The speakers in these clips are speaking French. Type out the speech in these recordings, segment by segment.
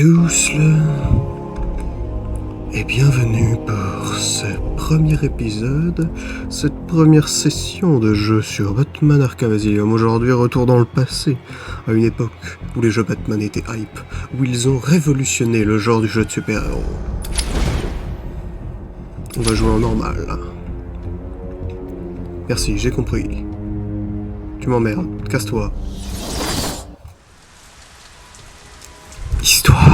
tous et bienvenue pour ce premier épisode, cette première session de jeu sur Batman Arkham Asylum. Aujourd'hui, retour dans le passé, à une époque où les jeux Batman étaient hype, où ils ont révolutionné le genre du jeu de super-héros. On va jouer en normal. Merci, j'ai compris. Tu m'emmerdes, casse-toi. Histoire.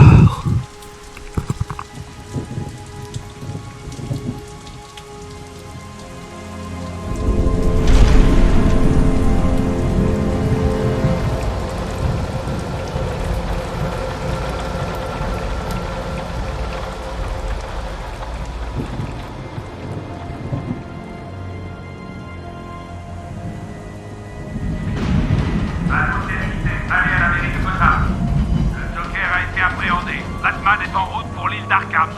Batman est en route pour l'île d'Arkham.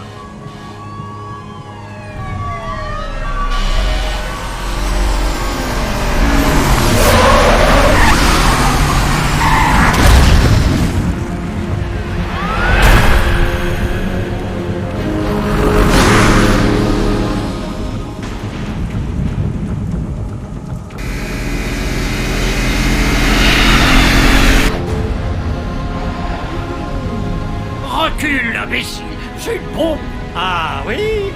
Recule, imbécile! J'ai une bombe! Ah oui?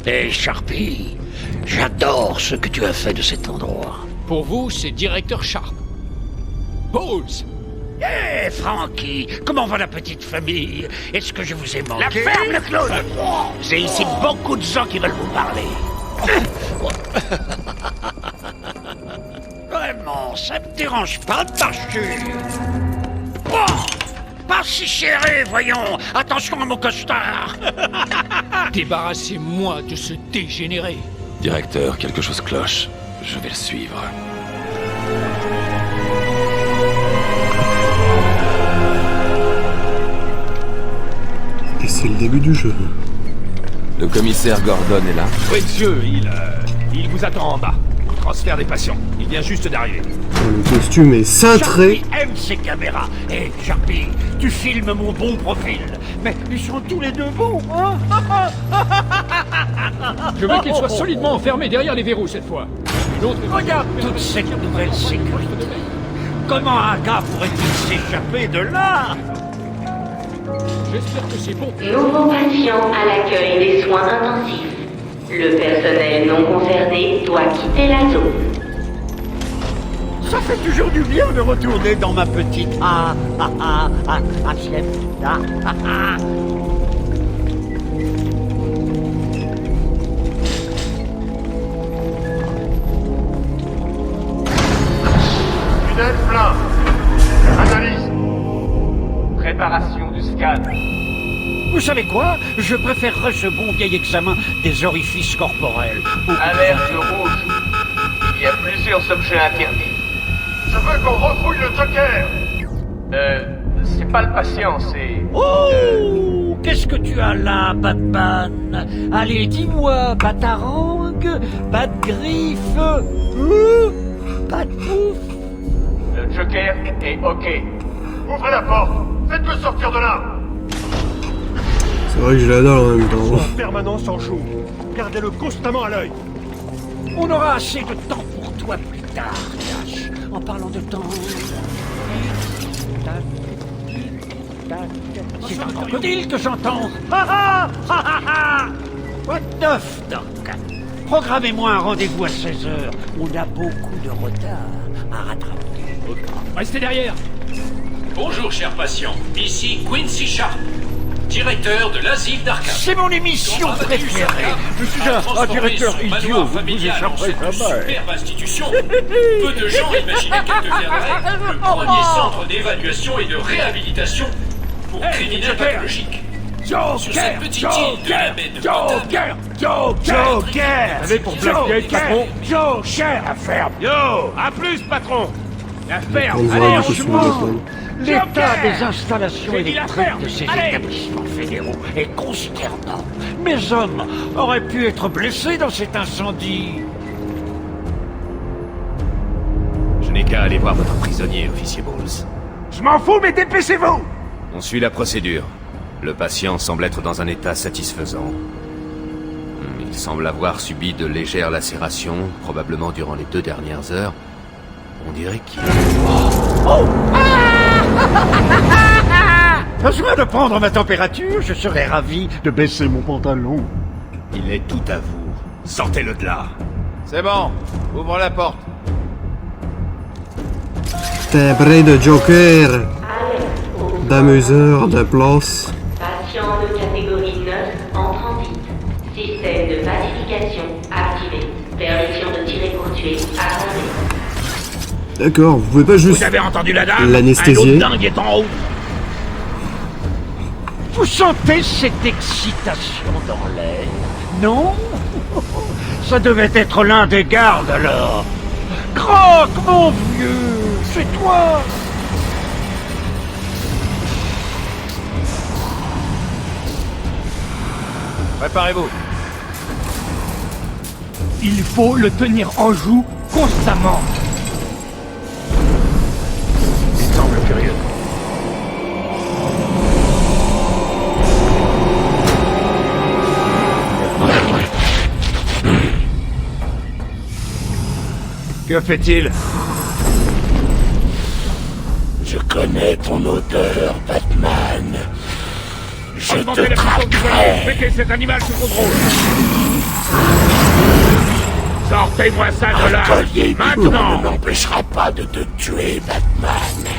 Hé, Sharpie, j'adore ce que tu as fait de cet endroit. Pour vous, c'est Directeur Sharp. Pause. Hé, Frankie, comment va la petite famille? Est-ce que je vous ai manqué? La ferme, le clown! J'ai ici beaucoup de gens qui veulent vous parler. Vraiment, ça me dérange pas de marcher. Pas si serré, voyons. Attention à mon costard. Débarrassez-moi de ce dégénéré. Directeur, quelque chose cloche. Je vais le suivre. Et c'est le début du jeu. Le commissaire Gordon est là. Oui, monsieur, il vous attend en bas. Transfert des patients. Il vient juste d'arriver. Le costume est cintré. Sharpie aime ses caméras. Hé, Sharpie, tu filmes mon bon profil. Mais ils sont tous les deux bons, hein? Je veux qu'il soit solidement enfermé derrière les verrous cette fois. L'autre est Regarde toute cette nouvelle sécurité. Comment un gars pourrait-il s'échapper de là? J'espère que c'est bon. Nouveau patient à l'accueil des soins intensifs. Le personnel non concerné doit quitter la zone. Ça fait toujours du bien de retourner dans ma petite HLM. Tunnel plein. Analyse. Préparation du scan. Vous savez quoi? Je préférerais ce bon vieil examen des orifices corporels. Alerte rouge. Il y a plusieurs objets interdits. Je veux qu'on refouille le Joker. C'est pas le patient, c'est... Oh, qu'est-ce que tu as là, Batman? Allez, dis-moi, Batarang, Batgriffe, Batpouf. Le Joker est OK. Ouvrez la porte. Faites-le sortir de là. C'est vrai que je l'adore en même temps. En permanence en joue. Gardez-le constamment à l'œil. On aura assez de temps pour toi plus tard, Flash. En parlant de temps... C'est un crocodile que j'entends. What the f, Doc? Programmez-moi un rendez-vous à 16h. On a beaucoup de retard à rattraper. Restez derrière. Bonjour, cher patient. Ici Quincy Sharp. directeur de l'asile d'Arkham. C'est mon émission préférée. Je suis un directeur idiot, vous ne vous échapperez jamais. Superbe institution. Peu de gens imaginaient qu'elle deviendrait le premier centre d'évaluation et de réhabilitation pour criminels pathologiques. Sur cette petite île de la baie de Joker. Allez pour Blackgate, patron. Joker, la ferme. Yo, à plus, patron. La ferme. On voit Allez, un on peu se sur le mange. Batman. L'état des installations J'ai dit la électriques ferme. de ces Allez. établissements fédéraux est consternant. Mes hommes auraient pu être blessés dans cet incendie. Je n'ai qu'à aller voir votre prisonnier, officier Bowles. Je m'en fous, mais dépêchez-vous! On suit la procédure. Le patient semble être dans un état satisfaisant. Il semble avoir subi de légères lacérations, probablement durant les 2 dernières heures. On dirait qu'il... Besoin de prendre ma température, je serais ravi de baisser mon pantalon. Il est tout à vous. Sortez-le de là. C'est bon, ouvre la porte. T'es près de Joker, Alerte au d'amuseur de place. patient de catégorie 9 en transit. Système de pacification activé. Permission de tirer pour tuer accordée. D'accord, vous pouvez pas juste Vous avez entendu la dame? l'anesthésier. Un autre dingue est en haut. Vous sentez cette excitation dans l'air? Non? Ça devait être l'un des gardes alors. Croque, mon vieux, c'est toi. Préparez-vous. Il faut le tenir en joue constamment. Il semble curieux. Que fait-il? Je connais ton odeur, Batman. Je Augmentez la puissance du voilier. Mettez cet animal sous contrôle. Sortez-moi ça de là. Maintenant. m'empêchera pas de te tuer, Batman.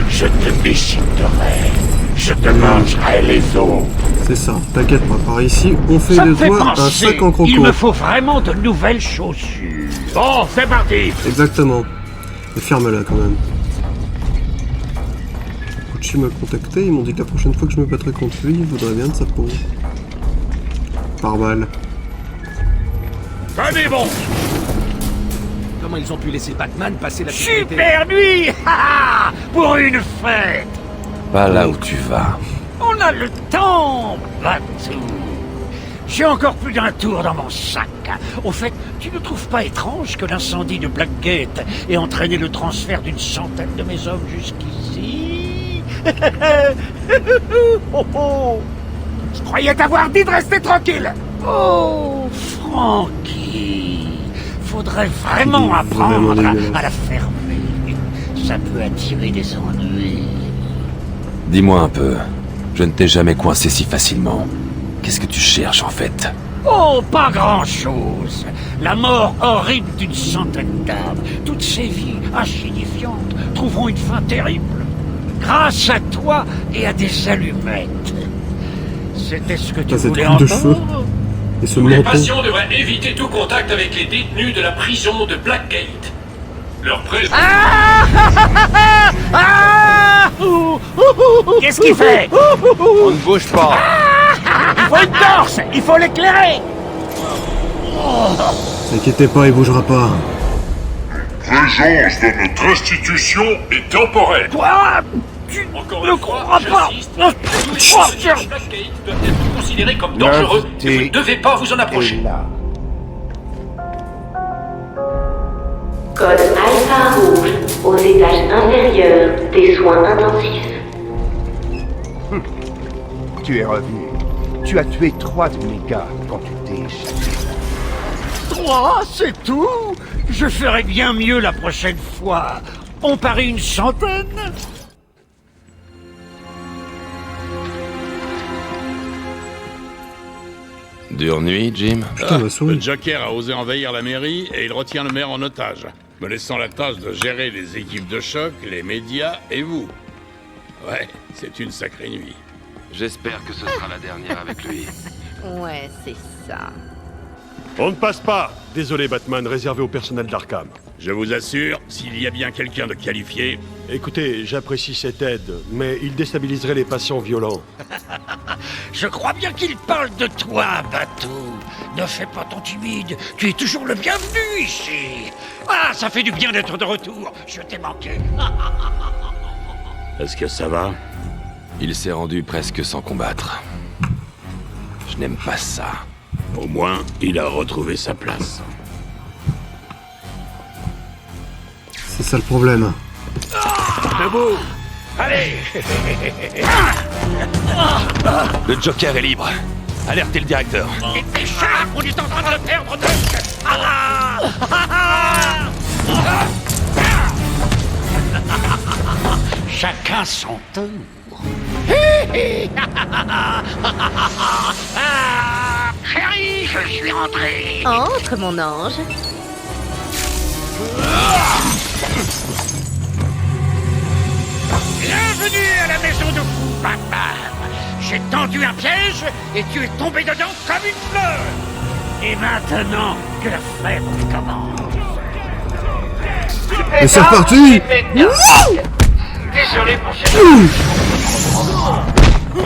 Je te déchiqueterai. Je te mangerai les os. C'est ça, t'inquiète pas, par ici, on fait Ça de me fait toi un penser. sac en croco. Il me faut vraiment de nouvelles chaussures. Bon, c'est parti. Exactement. Mais ferme-la quand même. Gucci m'a contacté, ils m'ont dit que la prochaine fois que je me battrai contre lui, il voudrait bien de sa peau. Par balle. Tenez bon. Comment ils ont pu laisser Batman passer la sécurité? Super nuit. Pour une fête. Pas là où tu vas. On a le temps, Batou. J'ai encore plus d'un tour dans mon sac. Au fait, tu ne trouves pas étrange que l'incendie de Blackgate ait entraîné le transfert d'une centaine de mes hommes jusqu'ici? Oh, oh. Je croyais t'avoir dit de rester tranquille. Oh, Frankie. Faudrait vraiment Il est apprendre vraiment dégueulasse. à la fermer. Ça peut attirer des ennuis. Dis-moi un peu. Je ne t'ai jamais coincé si facilement. Qu'est-ce que tu cherches en fait? Oh, pas grand-chose. La mort horrible d'une centaine d'âmes. Toutes ces vies insignifiantes trouveront une fin terrible. Grâce à toi et à des allumettes. C'était ce que tu Ah, cette voulais coupe de cheveux. entendre? Et ce Tous les menton. patients devraient éviter tout contact avec les détenus de la prison de Blackgate. Leur présence... Qu'est-ce qu'il fait? On ne bouge pas. Il faut une torche. Il faut l'éclairer. T'inquiétez pas, il bougera pas. Présence de notre institution est temporaire. Toi, tu Encore ne une fois, crois pas. j'insiste, tous les prisonniers de Blackgate doivent être considérés comme dangereux et vous ne devez pas vous en approcher. Code Alpha Rouge aux étages inférieurs des soins intensifs. Tu es revenu. Tu as tué 3 de mes gars quand tu t'es échappé. 3, c'est tout? Je ferai bien mieux la prochaine fois. On parie une centaine? Dure nuit, Jim? Putain, ma souris. Le Joker a osé envahir la mairie et il retient le maire en otage, me laissant la tâche de gérer les équipes de choc, les médias et vous. Ouais, c'est une sacrée nuit. J'espère que ce sera la dernière avec lui. Ouais, c'est ça. On ne passe pas. Désolé, Batman, réservé au personnel d'Arkham. Je vous assure, s'il y a bien quelqu'un de qualifié... Écoutez, j'apprécie cette aide, mais il déstabiliserait les patients violents. Je crois bien qu'il parle de toi, Batou. Ne fais pas ton timide, tu es toujours le bienvenu ici. Ah, ça fait du bien d'être de retour, je t'ai manqué. Est-ce que ça va? Il s'est rendu presque sans combattre. Je n'aime pas ça. Au moins, il a retrouvé sa place. C'est ça le problème. Debout. Allez. Le Joker est libre. Alertez le directeur. Et Charles, on est en train de le perdre de... Chacun son tour. Chérie, je suis rentré. Entre, mon ange. Bienvenue à la maison de fou, Batman. J'ai tendu un piège et tu es tombé dedans comme une fleur. Et maintenant que la fête commence. Et c'est reparti. Désolé pour cette... Il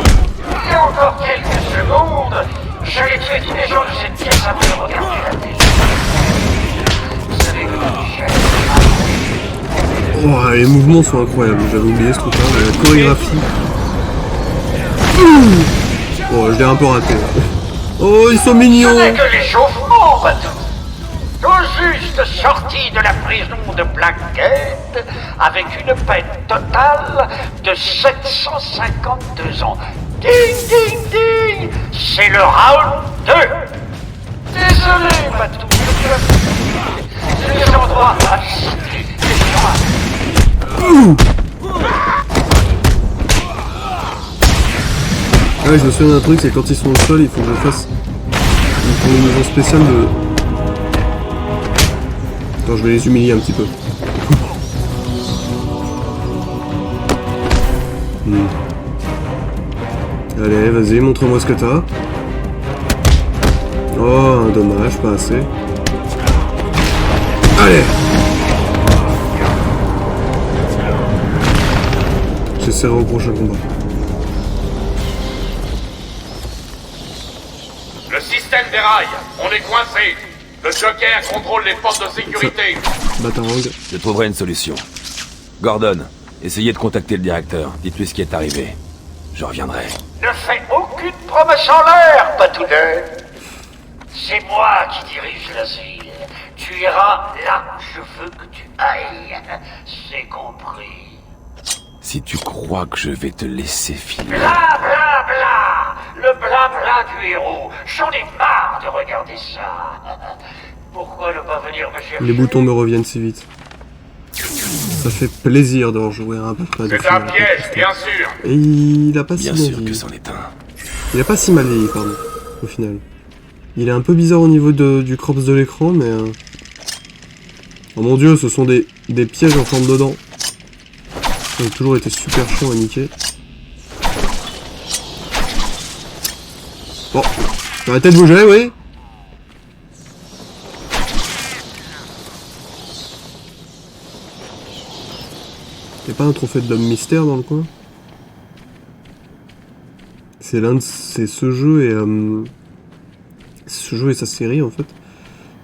y a encore quelques secondes, j'allais tuer tous les gens de cette pièce avant de regarder la télé. Vous savez comment Oh, les mouvements sont incroyables, j'avais oublié ce truc-là, la chorégraphie. Oh, je l'ai un peu raté. Oh, ils sont mignons. Ce n'est que l'échauffement, Batou. Tout juste sorti de la prison de Blackgate avec une peine totale de 752 ans. Ding, ding, ding. C'est le round 2. Désolé, Batou. C'est des endroits à visiter. Ouais, je me souviens d'un truc, c'est quand ils sont au sol, il faut que je fasse une combinaison spéciale de... Attends, je vais les humilier un petit peu. Allez, vas-y, montre-moi ce que t'as. Oh, dommage, pas assez. Allez! J'essaierai au prochain combat. Le système déraille. On est coincé. Le Joker contrôle les forces de sécurité. Batarang. Je trouverai une solution. Gordon, essayez de contacter le directeur. Dites-lui ce qui est arrivé. Je reviendrai. Ne fais aucune promesse en l'air, Patounet. C'est moi qui dirige l'asile. Tu iras là où je veux que tu ailles. C'est compris. Si tu crois que je vais te laisser filer... Bla bla bla. Le bla bla du héros. J'en ai marre de regarder ça. Pourquoi ne pas venir me chercher? Les boutons me reviennent si vite. Ça fait plaisir de rejouer un peu près. C'est un piège, bien sûr. Et il a pas si bien mal sûr vieilli. que c'en est un. Il a pas si mal vieilli, pardon, au final. Il est un peu bizarre au niveau du crops de l'écran, mais... Oh mon dieu, ce sont des pièges en forme de dents. Ça a toujours été super chiant à niquer. Bon, arrêtez de bouger, oui. Y'a pas un trophée de l'homme mystère dans le coin? C'est ce jeu et sa série en fait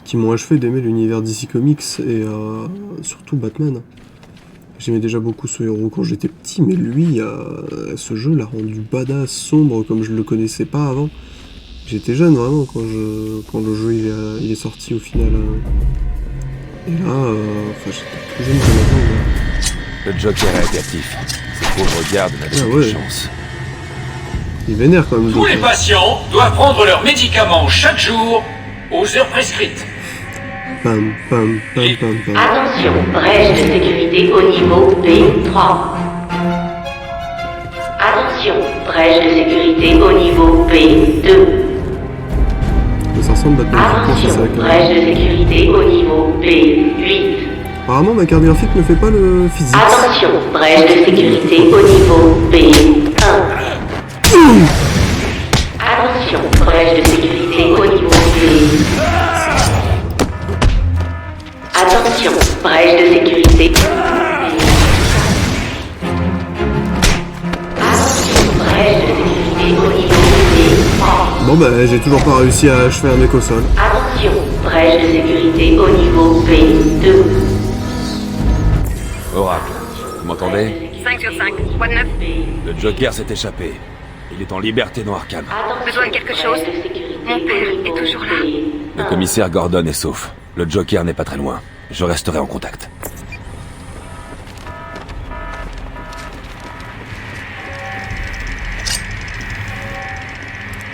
qui m'ont achevé d'aimer l'univers DC Comics et surtout Batman. J'aimais déjà beaucoup ce héros quand j'étais petit, mais lui, ce jeu l'a rendu badass, sombre comme je le connaissais pas avant. J'étais jeune vraiment quand le jeu il est sorti au final. Et là, enfin j'étais plus jeune que maintenant. Le Joker a été actif. Ces pauvres gardes n'avaient aucune chance. Il vénère quand même. Tous les patients doivent prendre leurs médicaments chaque jour aux heures prescrites. Pam, pam, pam, pam, pam. Attention, brèche de sécurité au niveau B3. Attention, brèche de sécurité au niveau B2. Mais ça ressemble Batman. Attention, brèche de sécurité au niveau B8. Apparemment ma carte graphique ne fait pas le physique. Attention, brèche de sécurité au niveau B1. Attention, brèche de sécurité au niveau B. Attention, brèche de sécurité. Attention, brèche de sécurité au niveau B. Bon bah j'ai toujours pas réussi à achever un mec au sol. Attention, brèche de sécurité au niveau B2. Oracle, vous m'entendez? 5 sur 5, quoi de neuf? Le Joker s'est échappé. Il est en liberté dans Arkham. Besoin de quelque chose? Mon père est toujours là. Le commissaire Gordon est sauf. Le Joker n'est pas très loin. Je resterai en contact.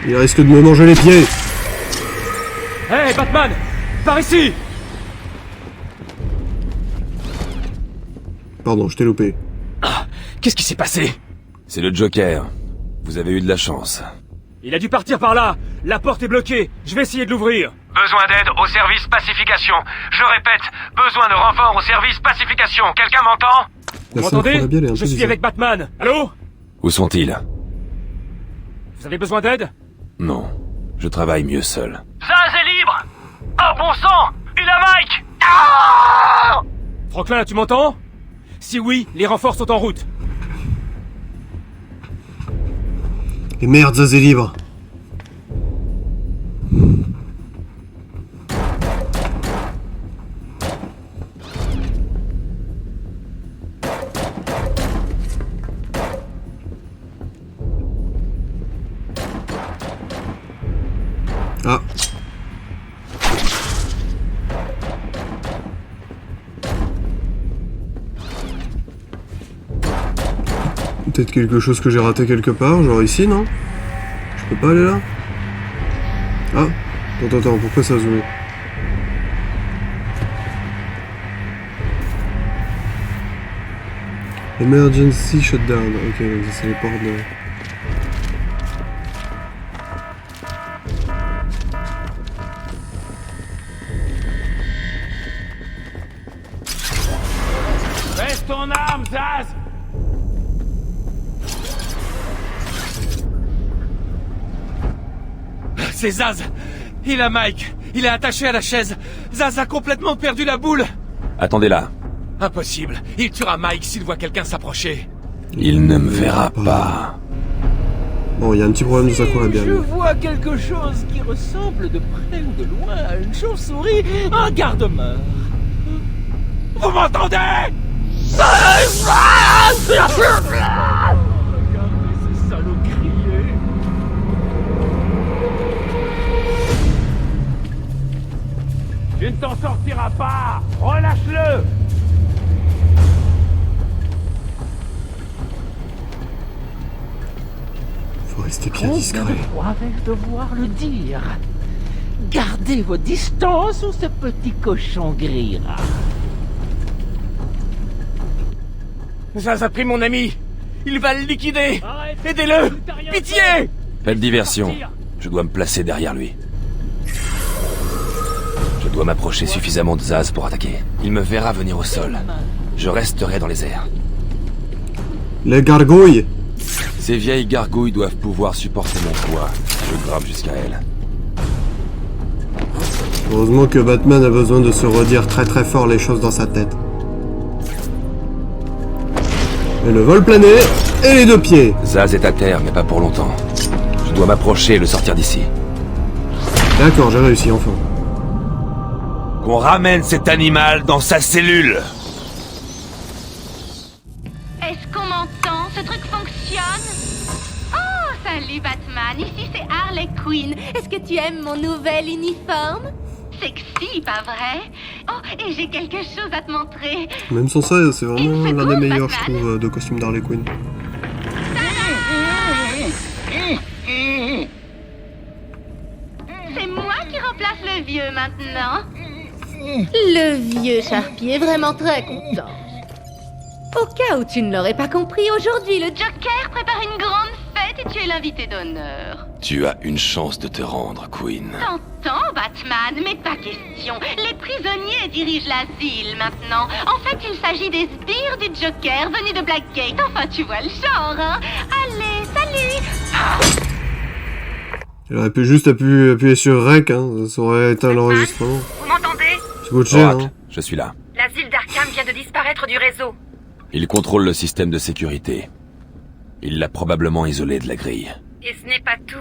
Il risque de me manger les pieds. Hey, Batman! Par ici! Pardon, je t'ai loupé. Qu'est-ce qui s'est passé? C'est le Joker. Vous avez eu de la chance. Il a dû partir par là. La porte est bloquée. Je vais essayer de l'ouvrir. Besoin d'aide au service pacification. Je répète, besoin de renfort au service pacification. Quelqu'un m'entend? Vous m'entendez? Je suis avec Batman. Allô? Où sont-ils? Vous avez besoin d'aide? Non. Je travaille mieux seul. Zaz est libre! Oh bon sang! Il a Mike! Ah! Franklin, tu m'entends? Si oui, les renforts sont en route. Et merde, Zaz est libre. Ah. Peut-être quelque chose que j'ai raté quelque part, genre ici, non? Je peux pas aller là? Ah, attends, pourquoi ça a zoomé? Emergency shutdown, ok, donc ça c'est les portes de... Baisse ton arme, Zaz! C'est Zaz! Il a Mike! Il est attaché à la chaise! Zaz a complètement perdu la boule! Attendez là. Impossible! Il tuera Mike s'il voit quelqu'un s'approcher! Il ne me verra pas. Bon, il y a un petit problème de Sakura bien. Je vois quelque chose qui ressemble de près ou de loin à une chauve-souris, un garde-mort. Vous m'entendez? Regardez ces salauds crier. Tu ne t'en sortiras pas! Relâche-le! Faut rester bien discret. Combien vais-je devoir le dire? Gardez vos distances ou ce petit cochon grillera. Zaz a pris mon ami! Il va le liquider! Aidez-le! Pitié! Pas de diversion. Je dois me placer derrière lui. Je dois m'approcher suffisamment de Zaz pour attaquer. Il me verra venir au sol. Je resterai dans les airs. Les gargouilles! Ces vieilles gargouilles doivent pouvoir supporter mon poids. Je grimpe jusqu'à elles. Heureusement que Batman a besoin de se redire très très fort les choses dans sa tête. Et le vol plané, et les deux pieds. Zaz est à terre, mais pas pour longtemps. Je dois m'approcher et le sortir d'ici. D'accord, j'ai réussi enfin. Qu'on ramène cet animal dans sa cellule. Est-ce qu'on m'entend? Ce truc fonctionne? Oh, salut Batman, ici c'est Harley Quinn. Est-ce que tu aimes mon nouvel uniforme? Sexy, pas vrai? Oh, et j'ai quelque chose à te montrer. Même sans ça, c'est vraiment l'un des meilleurs, je trouve, de costumes d'Harley Quinn. C'est moi qui remplace le vieux maintenant. Le vieux Sharpie est vraiment très content. Au cas où tu ne l'aurais pas compris, aujourd'hui le Joker prépare une grande fête et tu es l'invité d'honneur. Tu as une chance de te rendre, Queen. T'entends, Batman, mais pas question. Les prisonniers dirigent l'asile maintenant. En fait, il s'agit des sbires du Joker venus de Blackgate. Enfin, tu vois le genre, hein? Allez, salut! Elle aurait pu juste appuyer sur REC, hein, ça aurait éteint l'enregistrement. Vous m'entendez? Ça coûte cher, hein. Je suis là. L'asile d'Arkham vient de disparaître du réseau. Il contrôle le système de sécurité. Il l'a probablement isolé de la grille. Et ce n'est pas tout.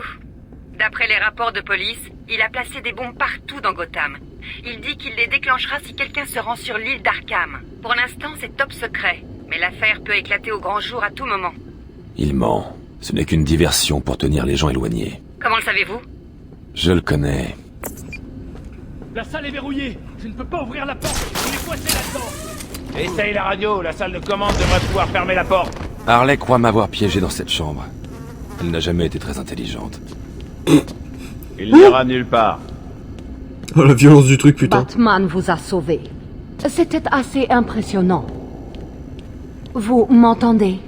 D'après les rapports de police, il a placé des bombes partout dans Gotham. Il dit qu'il les déclenchera si quelqu'un se rend sur l'île d'Arkham. Pour l'instant, c'est top secret. Mais l'affaire peut éclater au grand jour à tout moment. Il ment. Ce n'est qu'une diversion pour tenir les gens éloignés. Comment le savez-vous? Je le connais. La salle est verrouillée. Je ne peux pas ouvrir la porte. Il est coincé là-dedans. Essaye la radio, la salle de commande devrait pouvoir fermer la porte. Harley croit m'avoir piégé dans cette chambre. Elle n'a jamais été très intelligente. Il n'ira nulle part. Oh, la violence du truc, putain. Batman vous a sauvé. C'était assez impressionnant. Vous m'entendez?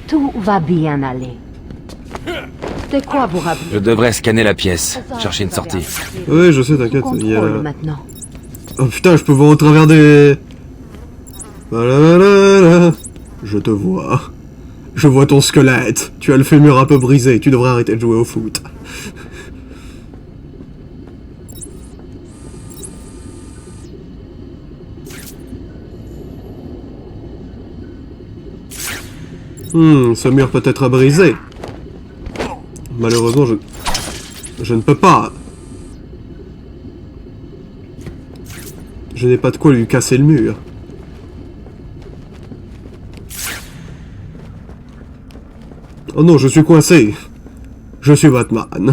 Tout va bien aller. De quoi vous rappelez? Je devrais scanner la pièce, chercher une sortie. Ouais, je sais, t'inquiète. Il y a... maintenant. Oh putain, je peux voir au travers des... Voilà. Je te vois. Je vois ton squelette. Tu as le fémur un peu brisé. Tu devrais arrêter de jouer au foot. Ce mur peut être brisé. Malheureusement, je ne peux pas. Je n'ai pas de quoi lui casser le mur. Oh non, je suis coincé. Je suis Batman.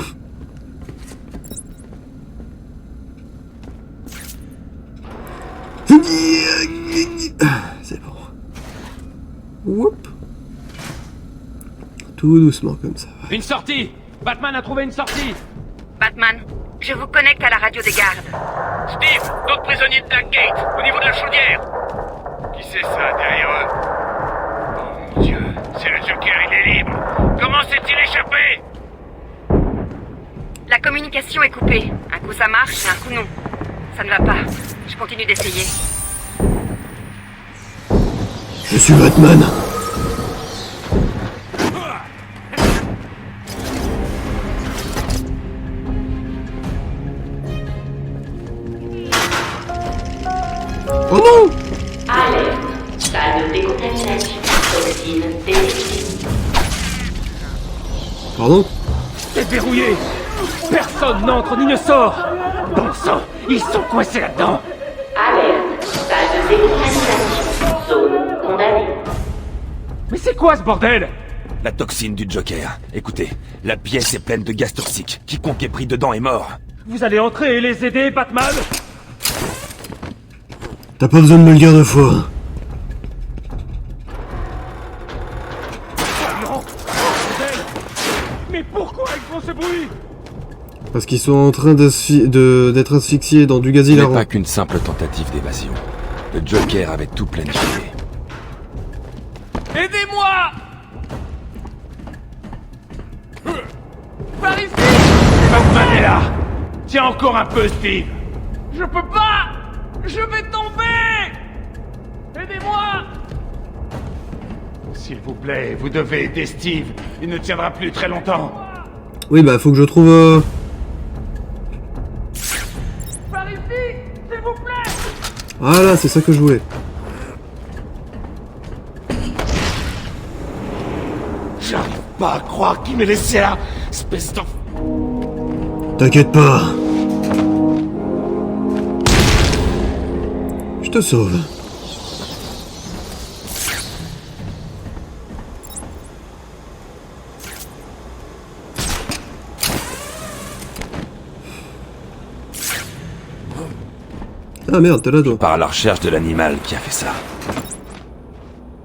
C'est bon. Whoop. Tout doucement comme ça. Une sortie! Batman a trouvé une sortie! Batman, je vous connecte à la radio des gardes. Steve, d'autres prisonniers de Blackgate, au niveau de la chaudière. Qui c'est ça, derrière eux? Oh mon Dieu, c'est le Joker, il est libre. Comment s'est-il échappé? La communication est coupée. Un coup ça marche, et un coup non. Ça ne va pas. Je continue d'essayer. Je suis Batman. Oh non! Alerte. Salle de décontamination. Toxine détectée. Pardon? C'est verrouillé! Personne n'entre ni ne sort! Bon sang, ils sont coincés là-dedans! Alerte. Salle de décontamination. Zone condamnée. Mais c'est quoi ce bordel? La toxine du Joker. Écoutez, la pièce est pleine de gaz toxiques. Quiconque est pris dedans est mort. Vous allez entrer et les aider, Batman? T'as pas besoin de me le dire deux fois. Non! Mais pourquoi ils font ce bruit? Parce qu'ils sont en train d'être asphyxiés dans du gaz Ce n'est hilarant. pas qu'une simple tentative d'évasion. Le Joker avait tout planifié. Aidez-moi! Par ici! Batman est là! Tiens encore un peu, Steve! Je peux pas! Je vais tomber! Aidez-moi! S'il vous plaît, vous devez aider Steve. Il ne tiendra plus très longtemps. Oui, bah faut que je trouve... Par ici! S'il vous plaît! Voilà, c'est ça que je voulais. J'arrive pas à croire qu'il m'ait laissé là! Espèce d'enf... T'inquiète pas. Je te sauve. Ah merde, t'es là toi. Je pars à la recherche de l'animal qui a fait ça.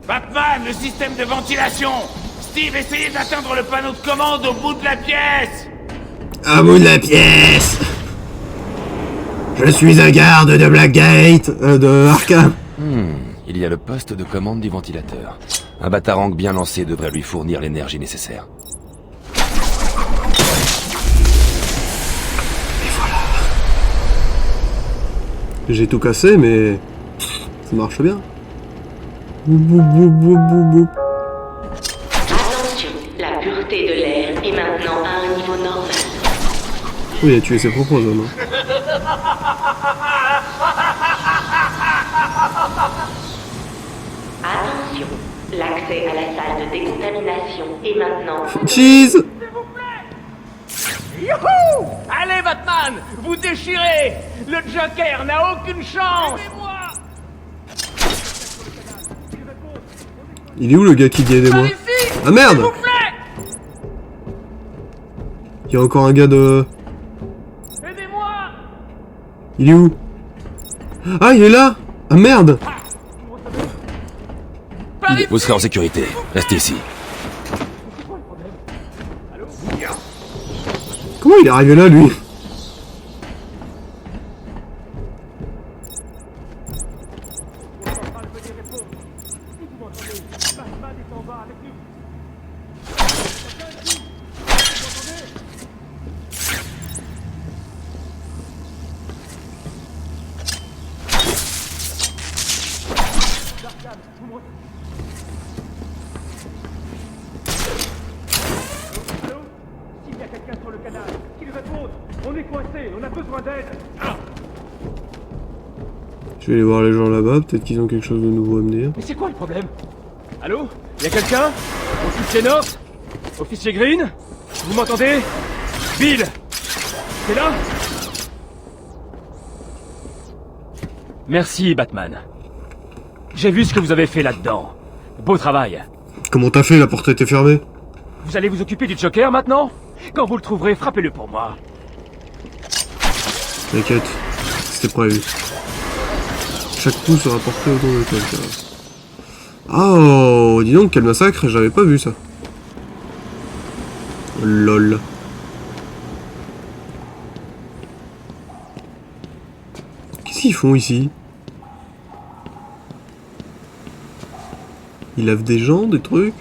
Batman, le système de ventilation! Steve, essayez d'atteindre le panneau de commande au bout de la pièce! À bout de la pièce. Je suis un garde de Blackgate, de Arkham. Il y a le poste de commande du ventilateur. Un batarang bien lancé devrait lui fournir l'énergie nécessaire. J'ai tout cassé, mais ça marche bien. Bou, bou, bou, bou, bou, bou. Attention, la pureté de l'air est est maintenant à un niveau normal. Oui, il a tué ses propres hommes. Attention, l'accès à la salle de décontamination est maintenant... Cheese! Youhou! Allez, Batman! Vous déchirez! Le Joker n'a aucune chance! Il est où le gars qui dit aidez-moi? Ah merde! Il y a encore un gars de... Il est où? Ah, il est là! Ah merde! Vous serez en sécurité. Restez ici. Comment il est arrivé là, lui? Je vais aller voir les gens là-bas, peut-être qu'ils ont quelque chose de nouveau à me dire. Mais c'est quoi le problème? Allô? Y'a quelqu'un? Officier North? Officier Green? Vous m'entendez? Bill! T'es là? Merci, Batman. J'ai vu ce que vous avez fait là-dedans. Beau travail. Comment t'as fait? La porte était fermée. Vous allez vous occuper du Joker maintenant? Quand vous le trouverez, frappez-le pour moi. T'inquiète, c'était prévu. Chaque coup sera porté autour de quelqu'un. Oh, dis donc, quel massacre, j'avais pas vu ça. Lol. Qu'est-ce qu'ils font ici? Ils lavent des gens, des trucs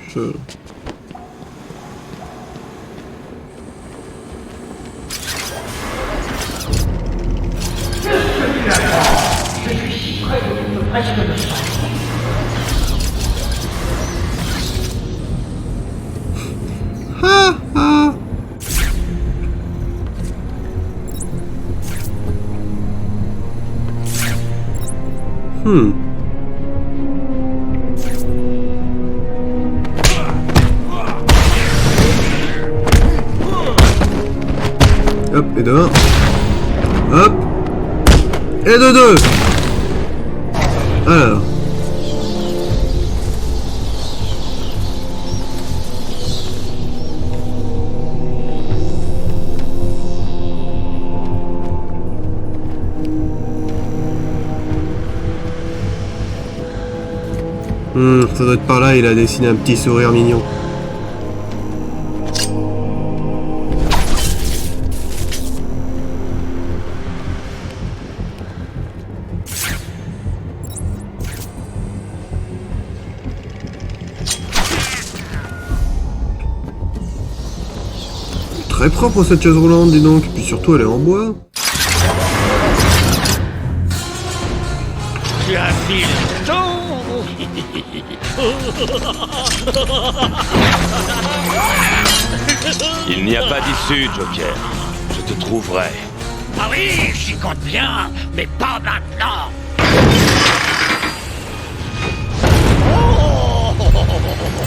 Ah ah. Hop, et de 1. Hop. Et de 2. Alors. Ça doit être par là, il a dessiné un petit sourire mignon. Très propre cette chaise roulante, dis donc, puis surtout elle est en bois. Tu as fil Il n'y a pas d'issue, Joker. Je te trouverai. Ah oui, j'y compte bien, mais pas maintenant.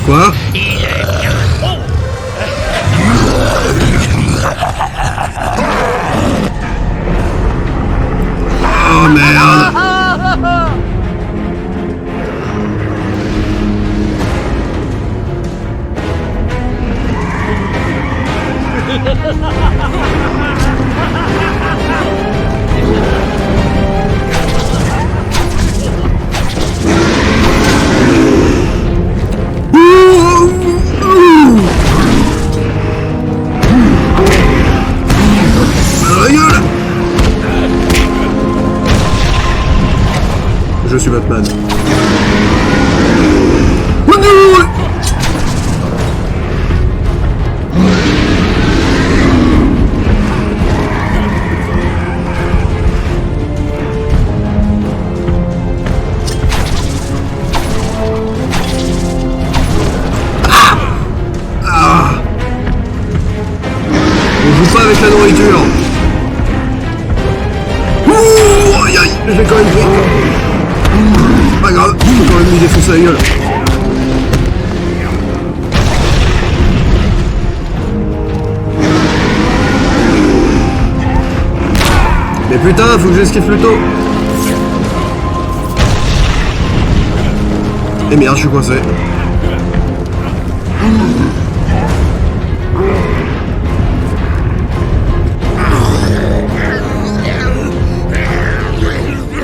Quoi? Il est bien trop. Oh merde! Je suis Batman. avec la nourriture. Ouh, aïe aïe, je l'ai quand même pris. Pas grave, je peux quand même lui défoncer la gueule. Mais putain, faut que j'esquive plus tôt. Et merde, je suis coincé.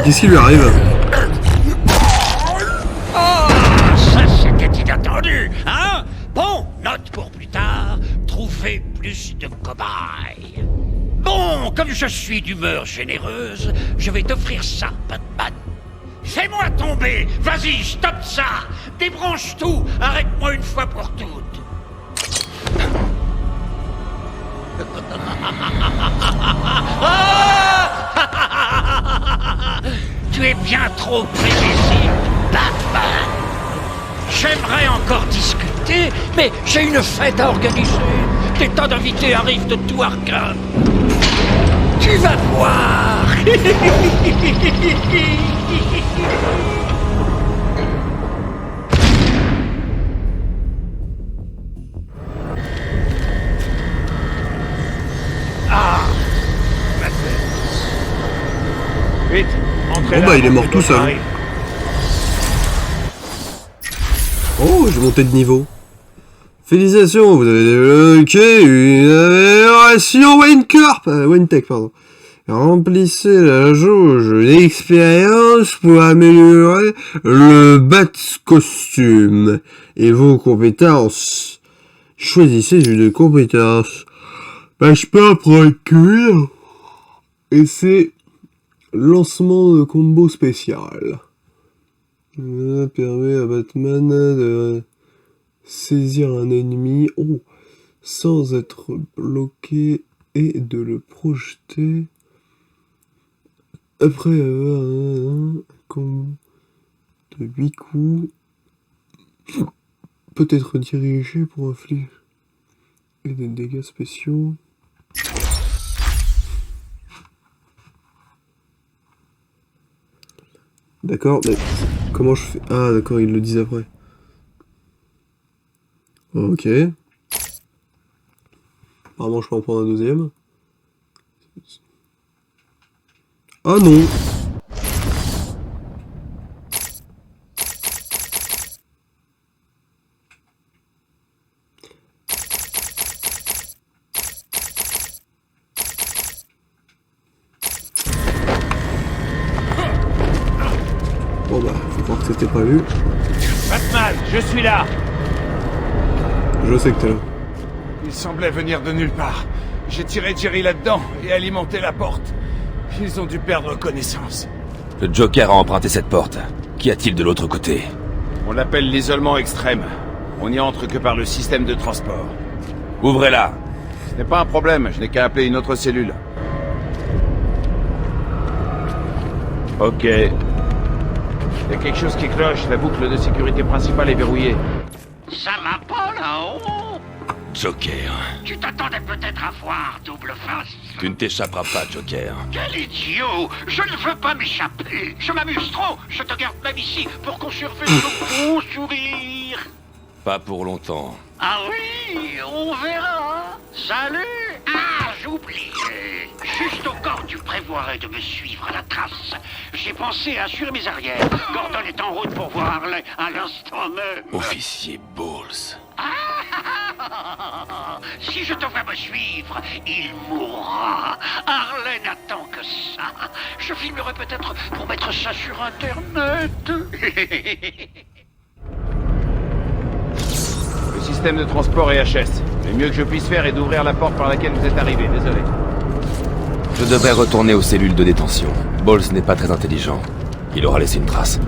Qu'est-ce qui lui arrive? Oh, ça c'était inattendu, hein? Bon, note pour plus tard, trouver plus de cobayes. Bon, comme je suis d'humeur généreuse, je vais t'offrir ça, Batman. Fais-moi tomber, vas-y, stoppe ça. Débranche tout, arrête-moi une fois pour toutes. Tu es bien trop prévisible, Batman. J'aimerais encore discuter, mais j'ai une fête à organiser. Des tas d'invités arrivent de tout Arkham. Tu vas voir. Ah, vite, entrez Bon bah il est mort tout seul. Oh, j'ai monté de niveau. Félicitations, vous avez débloqué une amélioration Wayne Tech, pardon. Remplissez la jauge d'expérience pour améliorer le Bat-costume et vos compétences. Choisissez une compétence. Bah, je peux apprendre cuir. Et c'est lancement de combo spécial. Ça permet à Batman de saisir un ennemi sans être bloqué et de le projeter après avoir un combo de 8 coups peut être dirigé pour infliger des dégâts spéciaux. D'accord, mais comment je fais? Ah d'accord, ils le disent après. Ok. Apparemment je peux en prendre un deuxième. Ah non. Bon bah, faut croire que c'était prévu. Batman, je suis là. Je sais que t'es là. Il semblait venir de nulle part. J'ai tiré Jerry là-dedans et alimenté la porte. Ils ont dû perdre connaissance. Le Joker a emprunté cette porte. Qu'y a-t-il de l'autre côté? On l'appelle l'isolement extrême. On n'y entre que par le système de transport. Ouvrez-la. Ce n'est pas un problème, je n'ai qu'à appeler une autre cellule. Ok. Il y a quelque chose qui cloche, la boucle de sécurité principale est verrouillée. Ça va pas là-haut? Joker. Tu t'attendais peut-être à voir double face. Tu ne t'échapperas pas, Joker. Quel idiot! Je ne veux pas m'échapper. Je m'amuse trop. Je te garde même ici pour qu'on surveille le beau sourire. Pas pour longtemps. Ah oui, on verra. Salut! Ah, j'oubliais. Juste au cas où tu prévoirais de me suivre à la trace, j'ai pensé à assurer mes arrières. Gordon est en route pour voir Harley à l'instant même. Officier Bowles. Si je te vois me suivre, il mourra. Harley n'attend que ça. Je filmerai peut-être pour mettre ça sur Internet. Le système de transport est HS. Le mieux que je puisse faire est d'ouvrir la porte par laquelle vous êtes arrivé, désolé. Je devrais retourner aux cellules de détention. Bowles n'est pas très intelligent. Il aura laissé une trace.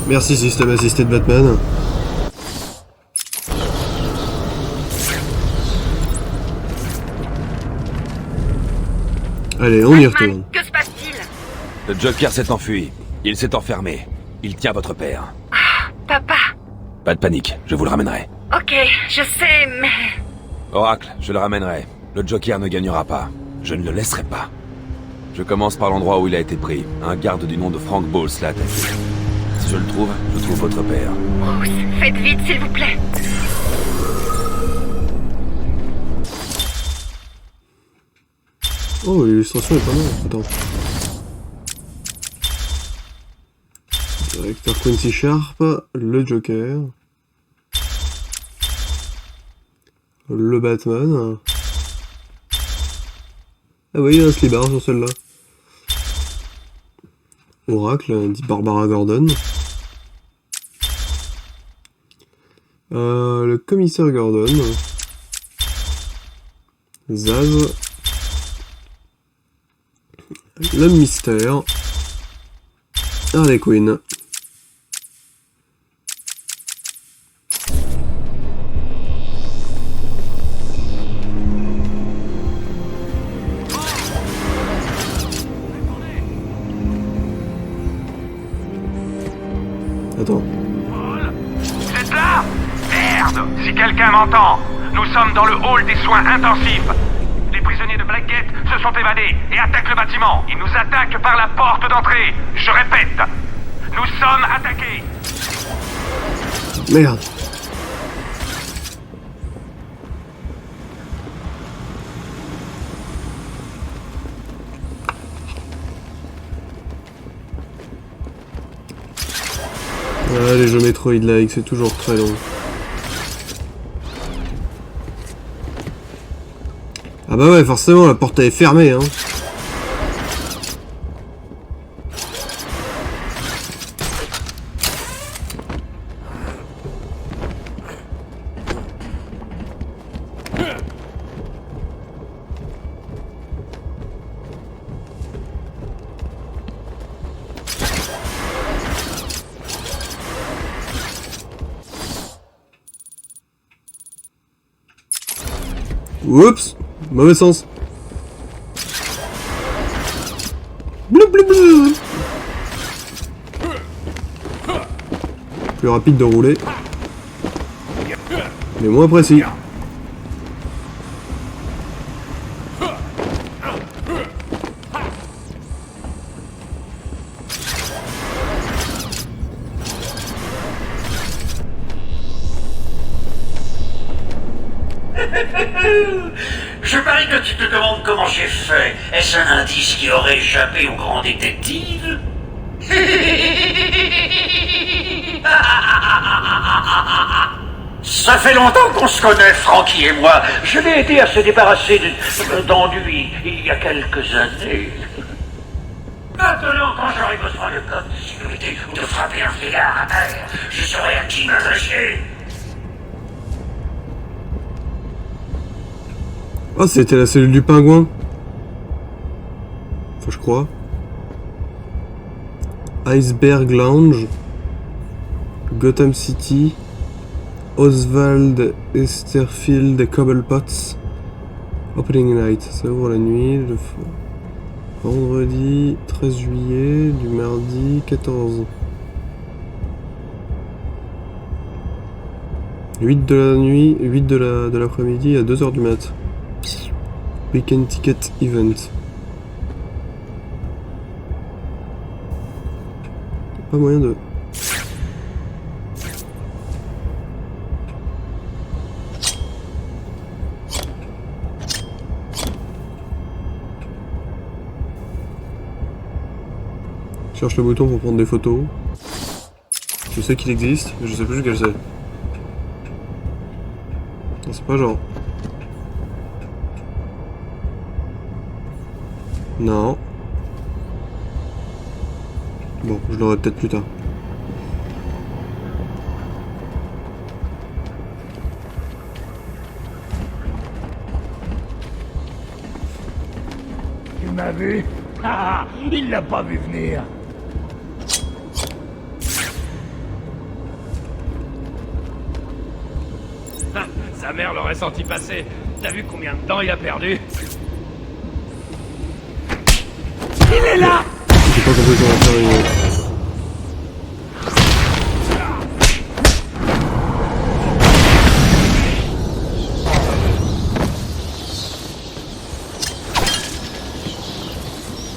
Merci système assisté de Batman. Allez, on y retourne. Que se passe-t-il? Le Joker s'est enfui. Il s'est enfermé. Il tient votre père. Papa. Pas de panique, je vous le ramènerai. Ok, je sais, mais... Oracle, je le ramènerai. Le Joker ne gagnera pas. Je ne le laisserai pas. Je commence par l'endroit où il a été pris. Un garde du nom de Frank Bowles l'a attaqué. Si je le trouve votre père. Bruce, faites vite, s'il vous plaît. Oh, l'illustration est pas mal. Attends. Directeur Quincy Sharp, le Joker. Le Batman. Ah oui, il y a un slibard sur celle-là. Oracle, dit Barbara Gordon. Le commissaire Gordon. Zaz. L'homme mystère. Harley Quinn. Attends. Vous êtes là? Merde! Si quelqu'un m'entend, nous sommes dans le hall des soins intensifs. Les prisonniers de Blackgate se sont évadés et attaquent le bâtiment. Ils nous attaquent par la porte d'entrée. Je répète, nous sommes attaqués. Merde. Ah, les jeux Metroid-like, c'est toujours très long. Ah bah ouais, forcément, la porte est fermée, hein. Oups, mauvais sens. Blou blou blou. Plus rapide de rouler, mais moins précis. Je parie que tu te demandes comment j'ai fait. Est-ce un indice qui aurait échappé au grand détective? Ça fait longtemps qu'on se connaît, Frankie et moi. Je l'ai aidé à se débarrasser d'ennuis il y a quelques années. Maintenant, quand j'aurai besoin de code de sécurité ou de frapper un fuyard à terre, je saurai à qui m'adresser. Oh, c'était la cellule du pingouin. Enfin, je crois. Iceberg Lounge. Gotham City. Oswald Esterfield et Cobblepots. Opening Night. Ça ouvre la nuit. Le vendredi 13 juillet. Du mardi 14. 8 de la nuit. 8 de l'après-midi à 2h du mat'. Weekend Ticket Event. Pas moyen de... Je cherche le bouton pour prendre des photos. Je sais qu'il existe, mais je sais plus lequel c'est. C'est pas genre... Non. Bon, je l'aurai peut-être plus tard. Tu m'as vu? Ah, il l'a pas vu venir. Sa mère l'aurait senti passer. T'as vu combien de temps il a perdu? Il est là! J'ai pas compris comment faire une...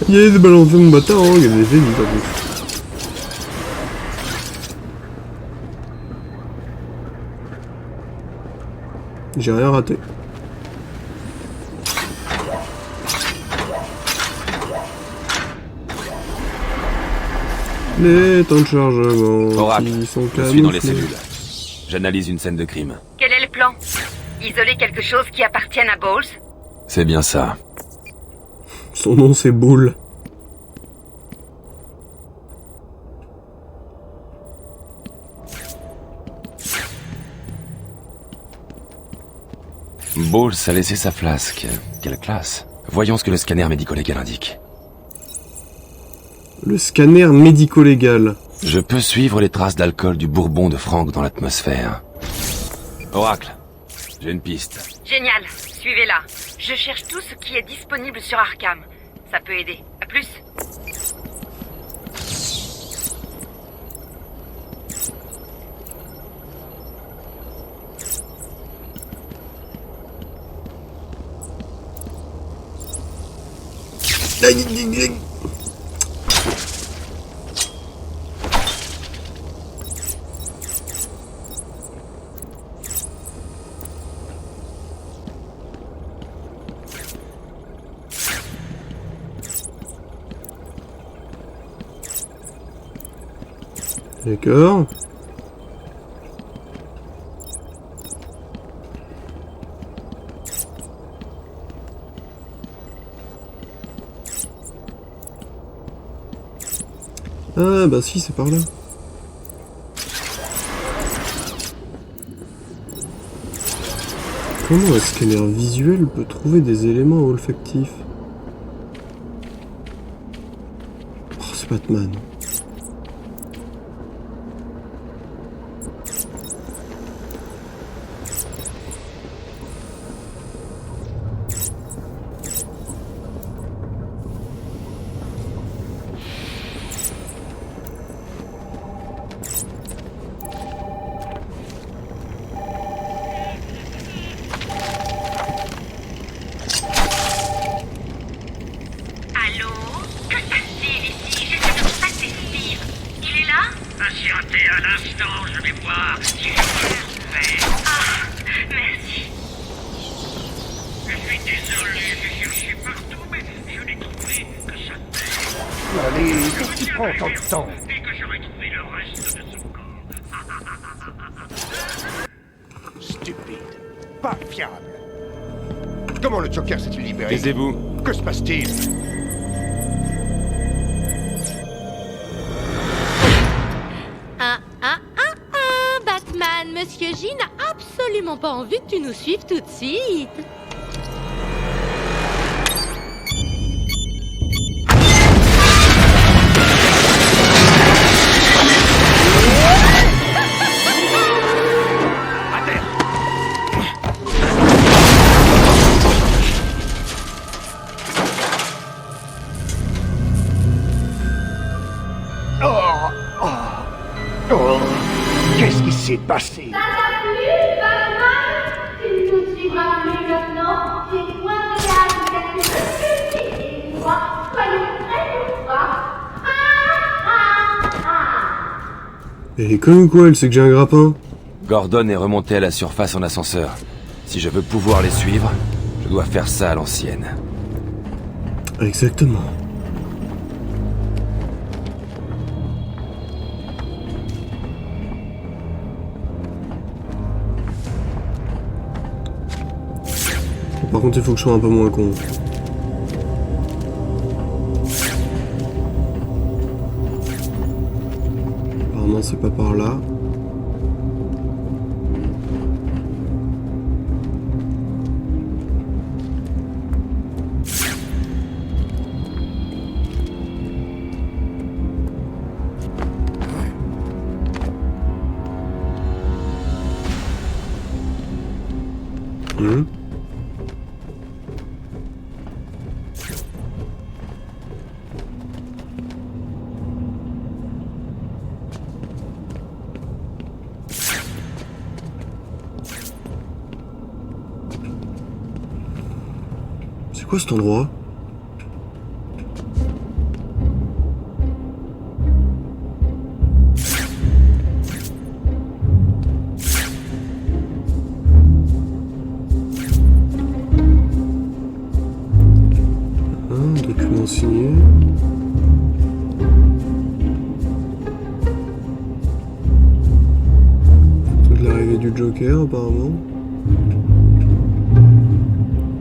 Il y a des balancements de bâtard, il y a des génies en plus. J'ai rien raté. Les temps de chargement. Oracle, sont je suis dans les camouflés. cellules. J'analyse une scène de crime. Quel est le plan? Isoler quelque chose qui appartienne à Bowles? C'est bien ça. Son nom c'est Boule. Bowles a laissé sa flasque. Quelle classe. Voyons ce que le scanner médico-légal indique. Le scanner médico-légal. Je peux suivre les traces d'alcool du bourbon de Frank dans l'atmosphère. Oracle, j'ai une piste. Génial, suivez-la. Je cherche tout ce qui est disponible sur Arkham. Ça peut aider. À plus. D'accord. Ah bah si, c'est par là. Comment un scanner visuel peut trouver des éléments olfactifs? Oh, c'est Batman. Patientez un instant, je vais voir si je peux le faire. Ah, merci. Je suis désolé, j'ai cherché partout, mais je n'ai trouvé que sa tête. Allez, qu'est-ce qui prend tant de temps? Et que j'aurais trouvé le reste de son corps. Stupide. Pas fiable. Comment le Joker s'est-il libéré? Taisez-vous. Que se passe-t-il? Batman, Monsieur J n'a absolument pas envie que tu nous suives tout de suite. Oh, qu'est-ce qui s'est passé? Ça va plus, Batman? Tu ne nous suivras plus maintenant. J'ai moins de gaz que tu et moi. Soyons très forts. Et comme quoi, elle sait que j'ai un grappin. Gordon est remonté à la surface en ascenseur. Si je veux pouvoir les suivre, je dois faire ça à l'ancienne. Exactement. Par contre, il faut que je sois un peu moins con. Apparemment, c'est pas par là. C'est quoi cet endroit? Document signé. Photo de l'arrivée du Joker apparemment.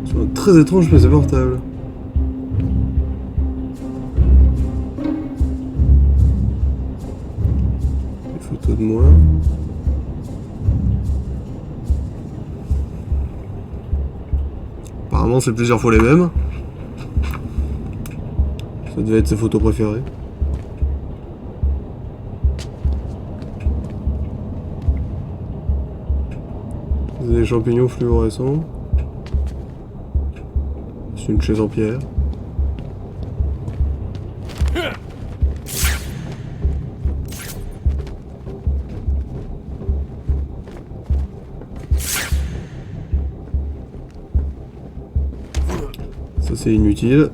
C'est très étrange mais c'est portable. Des photos de moi. Apparemment c'est plusieurs fois les mêmes. Ça devait être ses photos préférées. Des champignons fluorescents. C'est une chaise en pierre. Ça c'est inutile.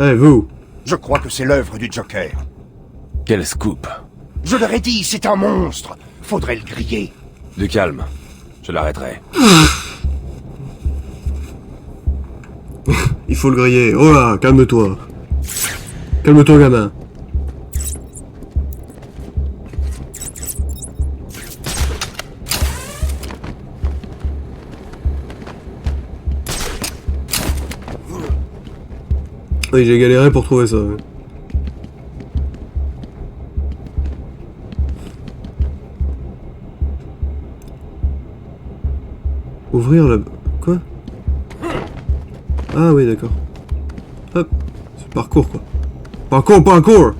Eh vous! Je crois que c'est l'œuvre du Joker. Quel scoop! Je leur ai dit, c'est un monstre. Faudrait le griller. Du calme. Je l'arrêterai. Il faut le griller. Oh là, calme-toi. Calme-toi, gamin. Oui, j'ai galéré pour trouver ça. Ouvrir la... Quoi? Ah oui, d'accord. Hop. C'est le parcours, quoi. Parcours!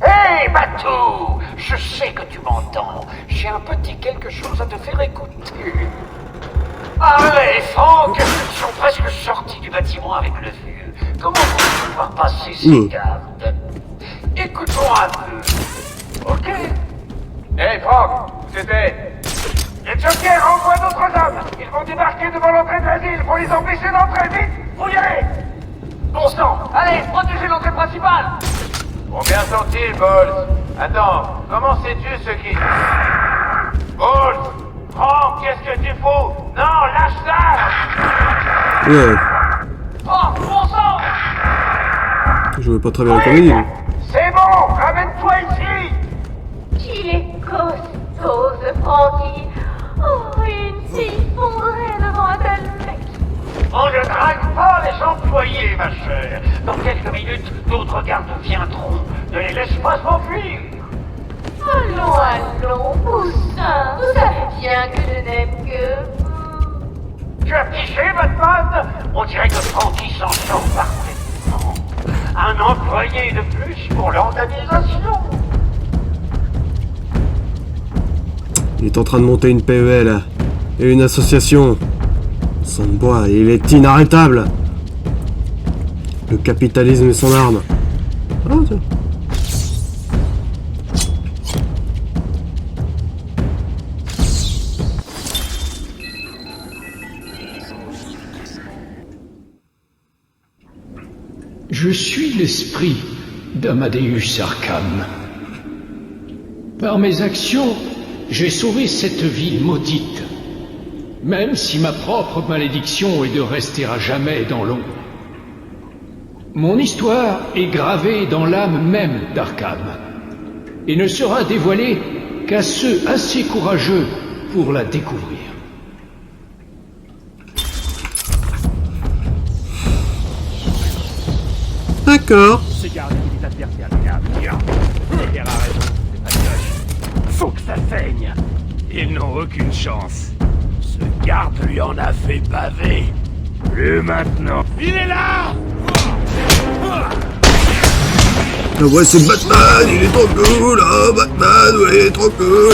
Hey, Batou! Je sais que tu m'entends. J'ai un petit quelque chose à te faire écouter. Allez, Franck! Ils sont presque sortis du bâtiment avec le vieux. Comment vont-ils pouvoir passer ces gardes? Écoutons un peu. Ok? Hey, Franck! C'était... Les Jokers envoient d'autres hommes. Ils vont débarquer devant l'entrée de la ville pour les empêcher d'entrer. Vite! Faut y aller! Bon sang! Allez, protégez l'entrée principale! Bon, bien sorti, Bolt. Attends, comment sais-tu ce qui... Bolt! Franck, qu'est-ce que tu fous? Non, lâche ça! Ouais. Oh, bon sang! Je jouais pas très bien la comédie. C'est bon! Ramène-toi ici! Il est costaud, ce Frankie. Oh, une fille fondrait devant un tel mec. On ne drague pas les employés, ma chère. Dans quelques minutes, d'autres gardes viendront. Ne les laisse pas s'enfuir. Allons, poussin. Vous savez bien que je n'aime que vous. Tu as piché, Batman? On dirait que Frankie s'en sort parfaitement. Un employé de plus pour l'organisation. Il est en train de monter une PEL là. Et une association. Sang de bois, il est inarrêtable. Le capitalisme est son arme. Ah tiens. Je suis l'esprit d'Amadeus Arkham. Par mes actions, j'ai sauvé cette ville maudite. Même si ma propre malédiction est de rester à jamais dans l'ombre. Mon histoire est gravée dans l'âme même d'Arkham, et ne sera dévoilée qu'à ceux assez courageux pour la découvrir. D'accord. C'est garder les adversaires de l'avenir. Pierre a raison, c'est pas de faut que ça saigne. Ils n'ont aucune chance. Ce garde lui en a fait baver. Plus maintenant. Il est là! Ah ouais, c'est Batman, il est trop cool, ah Batman, ouais, il est trop cool.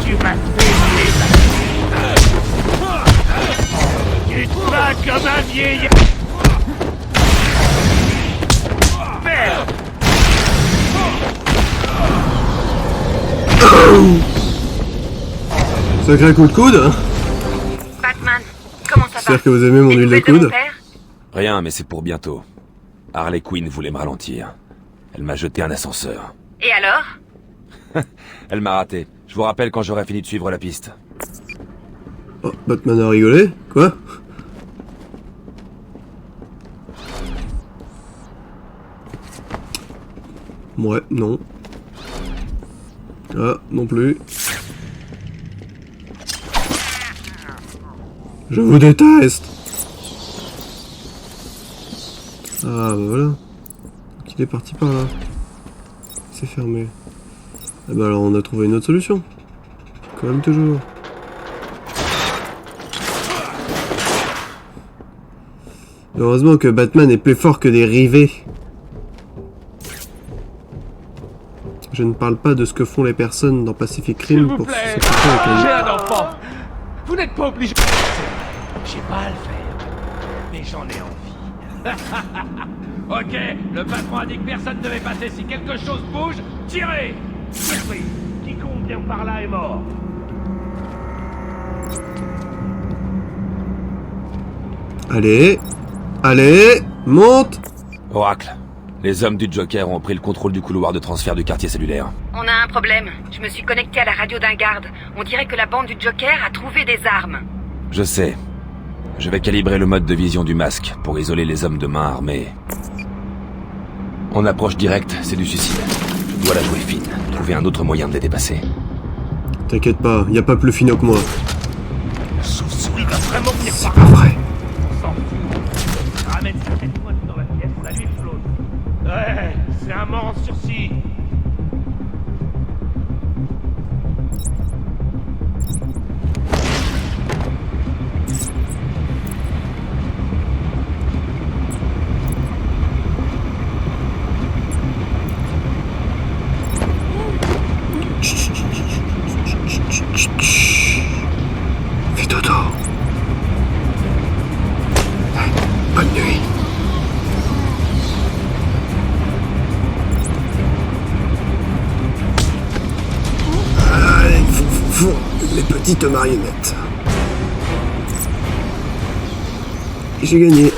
Tu m'as saigné. Tu te bats comme un vieillard. Merde! Sacré coup de coude, hein. Batman, comment ça va? J'espère que vous aimez mon huile de coude. Rien, mais c'est pour bientôt. Harley Quinn voulait me ralentir. Elle m'a jeté un ascenseur. Et alors? Elle m'a raté. Je vous rappelle quand j'aurai fini de suivre la piste. Oh, Batman a rigolé? Quoi? Ouais, non. Ah, non plus. Je vous déteste! Ah, bah voilà. Donc il est parti par là. C'est fermé. Ah bah alors on a trouvé une autre solution. Quand même toujours. Heureusement que Batman est plus fort que des rivets. Je ne parle pas de ce que font les personnes dans Pacific Rim pour se séparer avec J'ai un... un enfant. Vous n'êtes pas obligé. J'ai pas à le faire, mais j'en ai envie. Ok, le patron a dit que personne ne devait passer. Si quelque chose bouge, tirez. Compris. Quiconque vient par là est mort. Allez, allez, monte. Oracle, les hommes du Joker ont pris le contrôle du couloir de transfert du quartier cellulaire. On a un problème. Je me suis connecté à la radio d'un garde. On dirait que la bande du Joker a trouvé des armes. Je sais. Je vais calibrer le mode de vision du masque pour isoler les hommes de main armés. En approche directe, c'est du suicide. Je dois la jouer fine, trouver un autre moyen de les dépasser. T'inquiète pas, y a pas plus finot que moi. Le souffle va vraiment venir C'est par pas vrai. On s'en fout. Ramène certaines pointes dans la pièce, la nuit flotte. Ouais, c'est un mort en sursis. Fais dodo. Bonne nuit. Allez, fou, les petites marionnettes. J'ai gagné.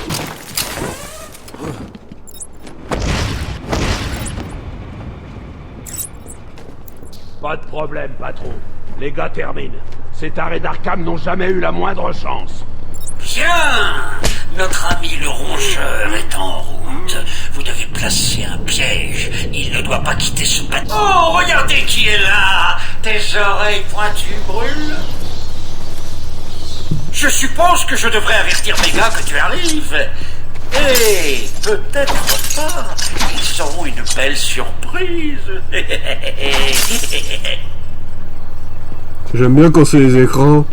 Pas de problème, patron. Les gars terminent. Ces tarés d'Arkham n'ont jamais eu la moindre chance. Bien! Notre ami le rongeur est en route. Vous devez placer un piège. Il ne doit pas quitter ce bateau. Oh, regardez qui est là! Tes oreilles pointues brûlent. Je suppose que je devrais avertir mes gars que tu arrives. Et peut-être pas. Ils auront une belle surprise. J'aime bien quand c'est les écrans.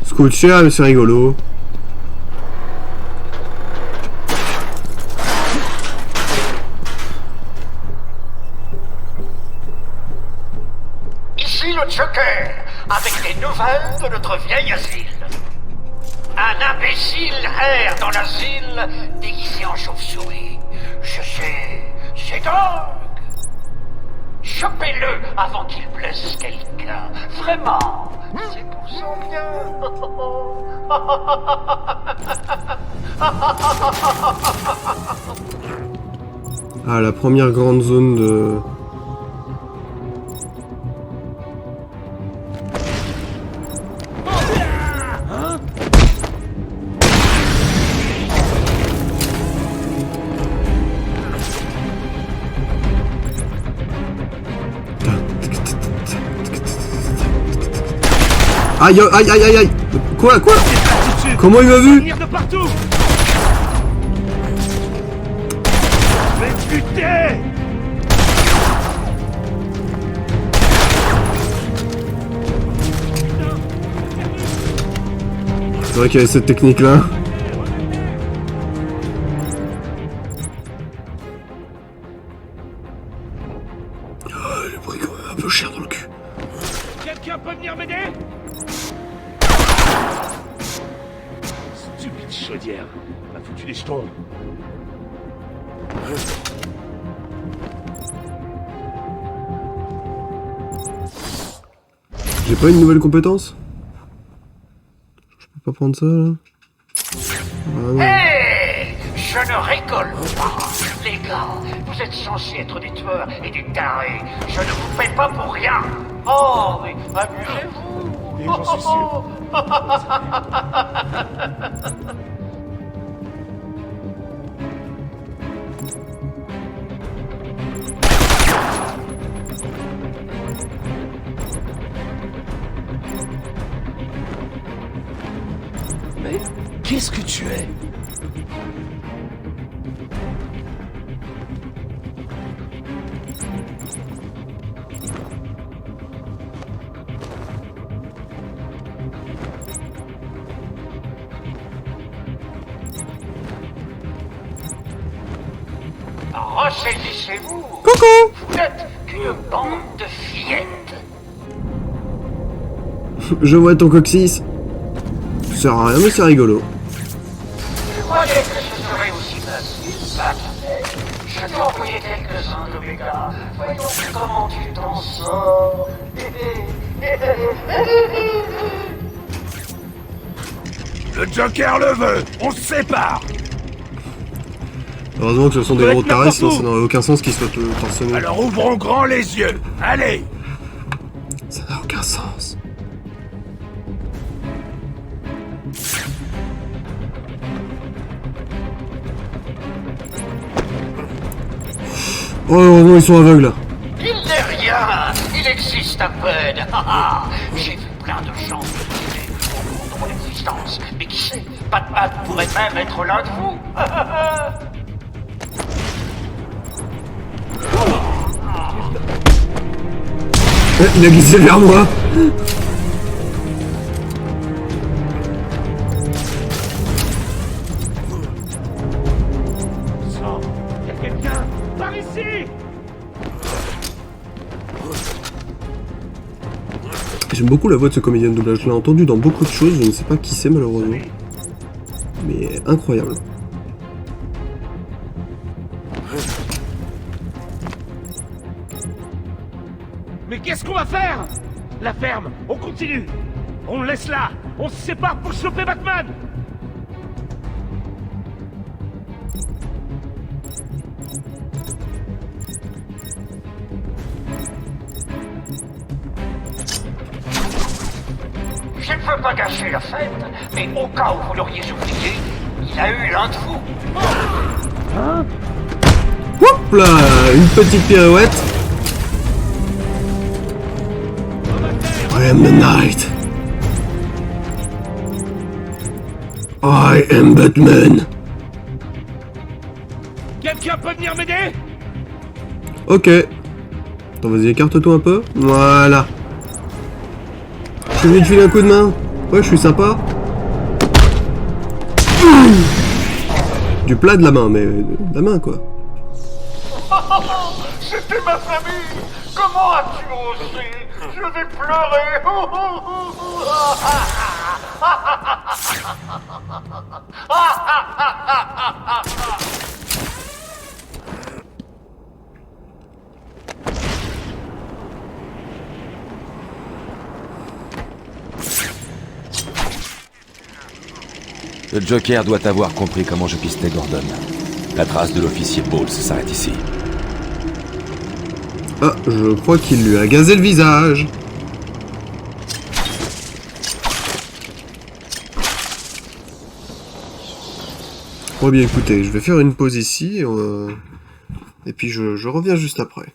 Ça coûte cher mais c'est rigolo. Ici le Joker, avec des nouvelles de notre vieil asile. Un imbécile erre dans l'asile, déguisé en chauve-souris. Je sais, c'est dingue. Chopez-le avant qu'il blesse quelqu'un. Vraiment, c'est pour son bien. Ah, la première grande zone de... Aïe aïe aïe aïe aïe. Quoi? Comment il m'a vu? Venir de partout. Mais putain! C'est vrai qu'il y avait cette technique là. Oh, le prix quand même un peu cher dans le cul. Quelqu'un peut venir m'aider? Stupide chaudière. M'a foutu des jetons. J'ai pas une nouvelle compétence? Je peux pas prendre ça là? Ah, non. Hé! Je ne rigole pas. Les gars, vous êtes censés être des tueurs et des tarés. Je ne vous paie pas pour rien. Oh, mais amusez-vous. Et j'en suis sûr. Mais qu'est-ce que tu es? Ressaisissez-vous. Coucou. Vous n'êtes qu'une bande de fillettes. Je vois ton coccyx. Ça sert à rien, mais c'est rigolo. Je croyais que ce serait aussi facile. Je t'ai envoyé quelques-uns de mes gars. Voyons comment tu t'en sors. Le Joker le veut. On se sépare. Heureusement que ce sont des gros tarés, sinon ça n'aurait aucun sens qu'ils soient torse nu. Alors ouvrons grand les yeux. Allez. Ça n'a aucun sens. Oh, heureusement ils sont aveugles. Il n'est rien. Il existe à peine. J'ai vu plein de gens qui au fond de mon existence. Mais qui sait, Batman pourrait même être l'un de vous. Il a glissé vers moi. Y'a quelqu'un par ici. J'aime beaucoup la voix de ce comédien de doublage. Je l'ai entendu dans beaucoup de choses, je ne sais pas qui c'est malheureusement. Mais incroyable. Mais qu'est-ce qu'on va faire? La ferme, on continue. On le laisse là. On se sépare pour choper Batman. Je ne veux pas gâcher la fête, mais au cas où vous l'auriez oublié, il a eu l'un de vous. Hein? Hop là, une petite pirouette. I am the night. I am Batman. Quelqu'un peut venir m'aider? Ok. Attends, vas-y, écarte-toi un peu. Voilà. Je suis venu te filer un coup de main. Ouais, je suis sympa. Du plat de la main, mais de la main, quoi. C'était ma famille. Comment as-tu osé? Je vais pleurer. Le Joker doit avoir compris comment je pistais Gordon. La trace de l'officier Bowles s'arrête ici. Ah, je crois qu'il lui a gazé le visage. Bon bien écoutez, je vais faire une pause ici, et puis je reviens juste après.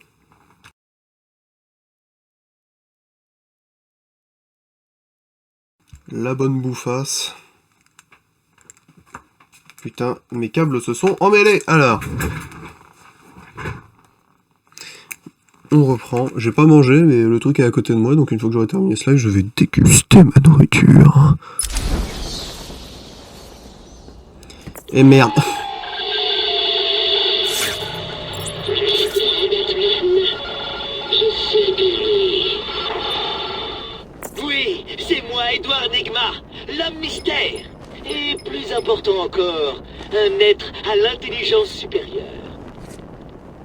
La bonne bouffasse. Putain, mes câbles se sont emmêlés. Alors, on reprend. J'ai pas mangé, mais le truc est à côté de moi, donc une fois que j'aurai terminé ce live, je vais déguster ma nourriture. Et merde. Oui, c'est moi, Edward Nygma, l'homme mystère. Et plus important encore, un être à l'intelligence supérieure.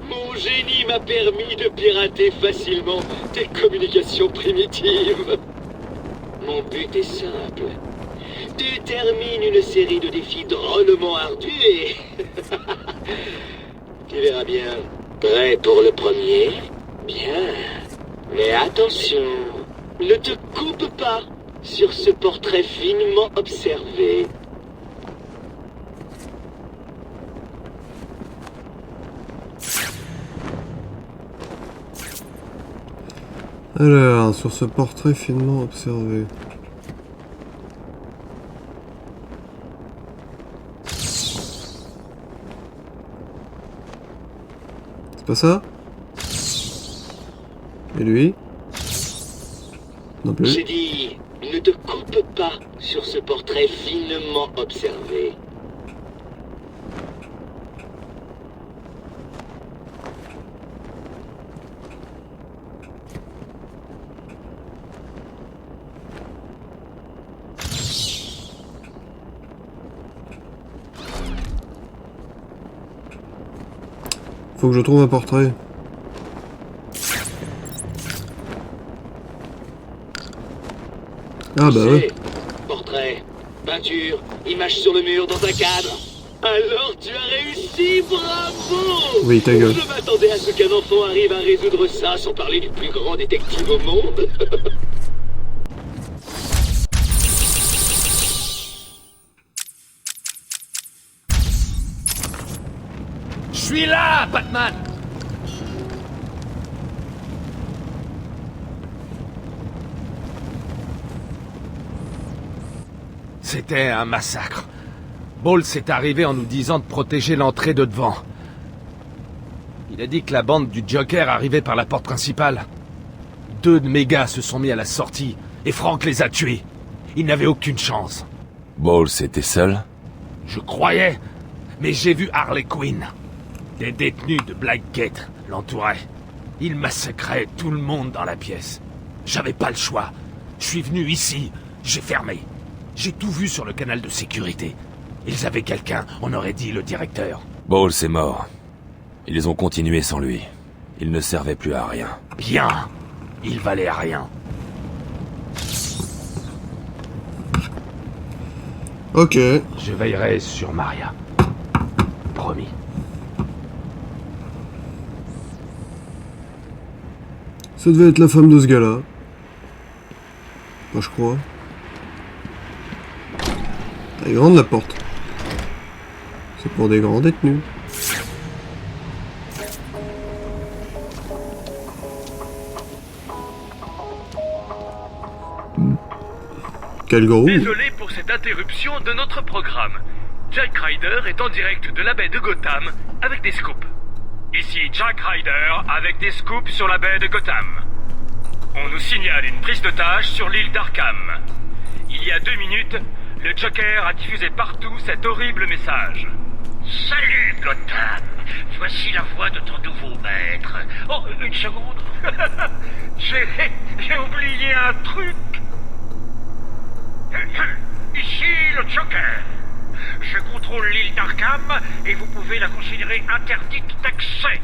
Mon génie m'a permis de pirater facilement des communications primitives. Mon but est simple. Détermine une série de défis drôlement ardus et... Tu verras bien. Prêt pour le premier? Bien. Mais attention, ne te coupe pas sur ce portrait finement observé. Alors, sur ce portrait finement observé. C'est pas ça? Et lui? Non plus. J'ai dit, ne te coupe pas sur ce portrait finement observé. Faut que je trouve un portrait. Ah bah ouais. Portrait, peinture, image sur le mur dans un cadre. Alors tu as réussi, bravo! Oui, ta gueule. Je m'attendais à ce qu'un enfant arrive à résoudre ça sans parler du plus grand détective au monde. Je suis là, Batman! C'était un massacre. Bowles est arrivé en nous disant de protéger l'entrée de devant. Il a dit que la bande du Joker arrivait par la porte principale. 2 de mes gars se sont mis à la sortie, et Frank les a tués. Il n'avait aucune chance. Bowles était seul? Je croyais, mais j'ai vu Harley Quinn. Des détenus de Blackgate l'entouraient. Ils massacraient tout le monde dans la pièce. J'avais pas le choix. Je suis venu ici, j'ai fermé. J'ai tout vu sur le canal de sécurité. Ils avaient quelqu'un, on aurait dit le directeur. Bowles est mort. Ils ont continué sans lui. Il ne servait plus à rien. Bien. Il valait à rien. Ok. Je veillerai sur Maria. Promis. Ça devait être la femme de ce gars-là. Moi, je crois. Elle est grande, la porte. C'est pour des grands détenus. Quel gros. Désolé pour cette interruption de notre programme. Jack Ryder est en direct de la baie de Gotham avec des scoops. Ici Jack Ryder avec des scoops sur la baie de Gotham. On nous signale une prise d'otage sur l'île d'Arkham. Il y a 2 minutes, le Joker a diffusé partout cet horrible message. Salut Gotham, voici la voix de ton nouveau maître. Oh, une seconde. J'ai oublié un truc. Ici le Joker. Je contrôle l'île d'Arkham et vous pouvez la considérer interdite d'accès.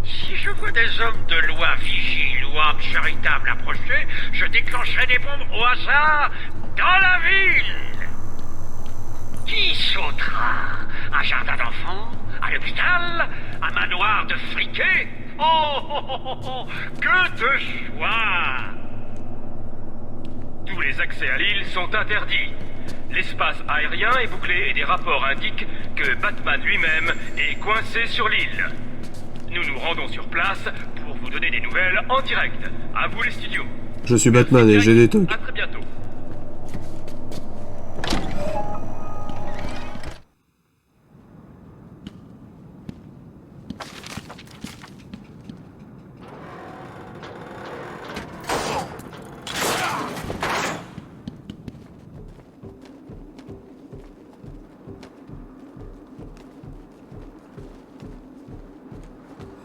Si je vois des hommes de loi, vigiles ou hommes charitables approcher, je déclencherai des bombes au hasard dans la ville. Qui sautera? Un jardin d'enfants? Un hôpital? Un manoir de friqués? Oh, que de choix! Tous les accès à l'île sont interdits. L'espace aérien est bouclé et des rapports indiquent que Batman lui-même est coincé sur l'île. Nous nous rendons sur place pour vous donner des nouvelles en direct. À vous les studios. Je suis Batman et j'ai des tocs. À très bientôt.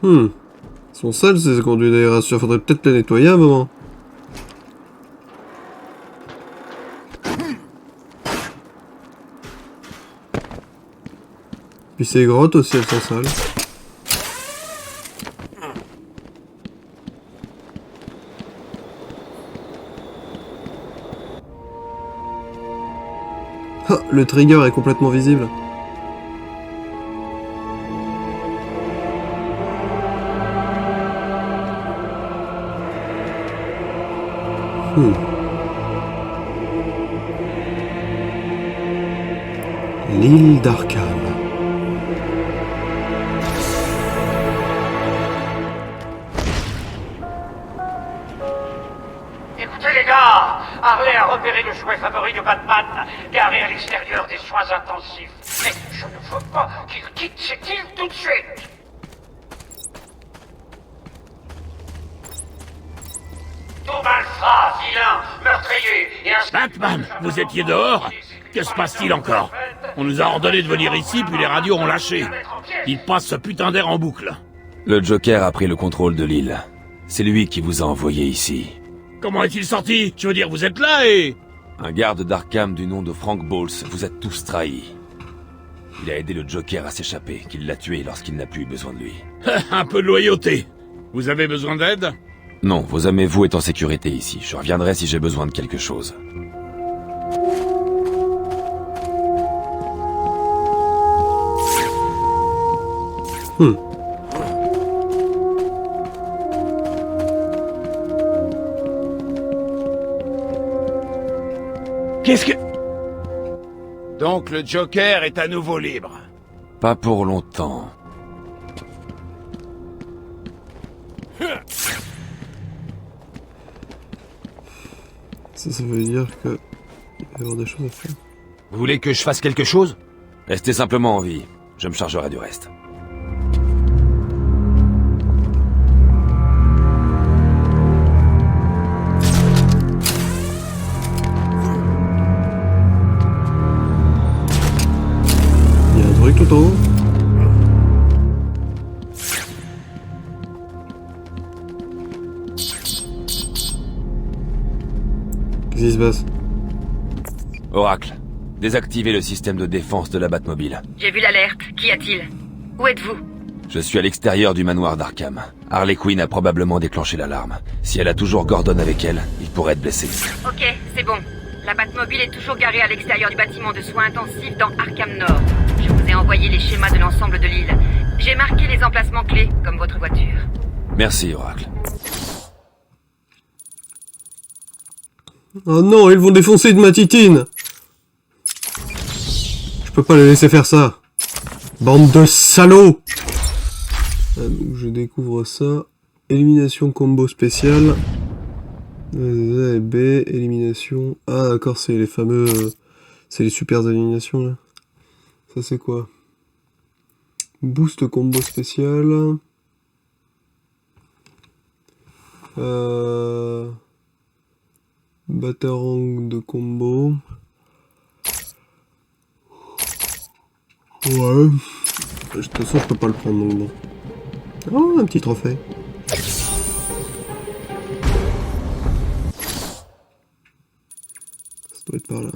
Ils sont sales ces conduits d'aération, faudrait peut-être les nettoyer à un moment. Puis ces grottes aussi, elles sont sales. Ah, le trigger est complètement visible. L'île d'Arkham. Écoutez les gars, Harley a repéré le jouet favori de Batman, garé à l'extérieur des soins intensifs. Mais je ne veux pas qu'il quitte cette île tout de suite. Tout malfrat, vilain, meurtrier et un... Batman, vous étiez dehors? Que se passe-t-il encore? On nous a ordonné de venir ici, puis les radios ont lâché. Il passe ce putain d'air en boucle. Le Joker a pris le contrôle de l'île. C'est lui qui vous a envoyé ici. Comment est-il sorti? Je veux dire, vous êtes là et... Un garde d'Arkham du nom de Frank Bowles vous a tous trahis. Il a aidé le Joker à s'échapper, qu'il l'a tué lorsqu'il n'a plus eu besoin de lui. Un peu de loyauté. Vous avez besoin d'aide? Non, vos hommes et vous êtes en sécurité ici. Je reviendrai si j'ai besoin de quelque chose. Qu'est-ce que... Donc le Joker est à nouveau libre. Pas pour longtemps. Ça veut dire que... il va y avoir des choses à faire. Vous voulez que je fasse quelque chose? Restez simplement en vie. Je me chargerai du reste. Il y a un truc tout en haut. Qu'est-ce qui se passe? Oracle, désactivez le système de défense de la Batmobile. J'ai vu l'alerte. Qu'y a-t-il? Où êtes-vous? Je suis à l'extérieur du manoir d'Arkham. Harley Quinn a probablement déclenché l'alarme. Si elle a toujours Gordon avec elle, il pourrait être blessé. Ok, c'est bon. La Batmobile est toujours garée à l'extérieur du bâtiment de soins intensifs dans Arkham Nord. Je vous ai envoyé les schémas de l'ensemble de l'île. J'ai marqué les emplacements clés, comme votre voiture. Merci, Oracle. Oh non, ils vont défoncer de ma titine. Je peux pas les laisser faire ça. Bande de salauds. Donc je découvre ça. Élimination combo spéciale. A et B, élimination. Ah d'accord, c'est les fameux... c'est les super éliminations là. Ça c'est quoi? Boost combo spécial. Batarang de combo. Ouais. De toute façon, je peux pas le prendre donc bon. Oh, un petit trophée. Ça doit être par là.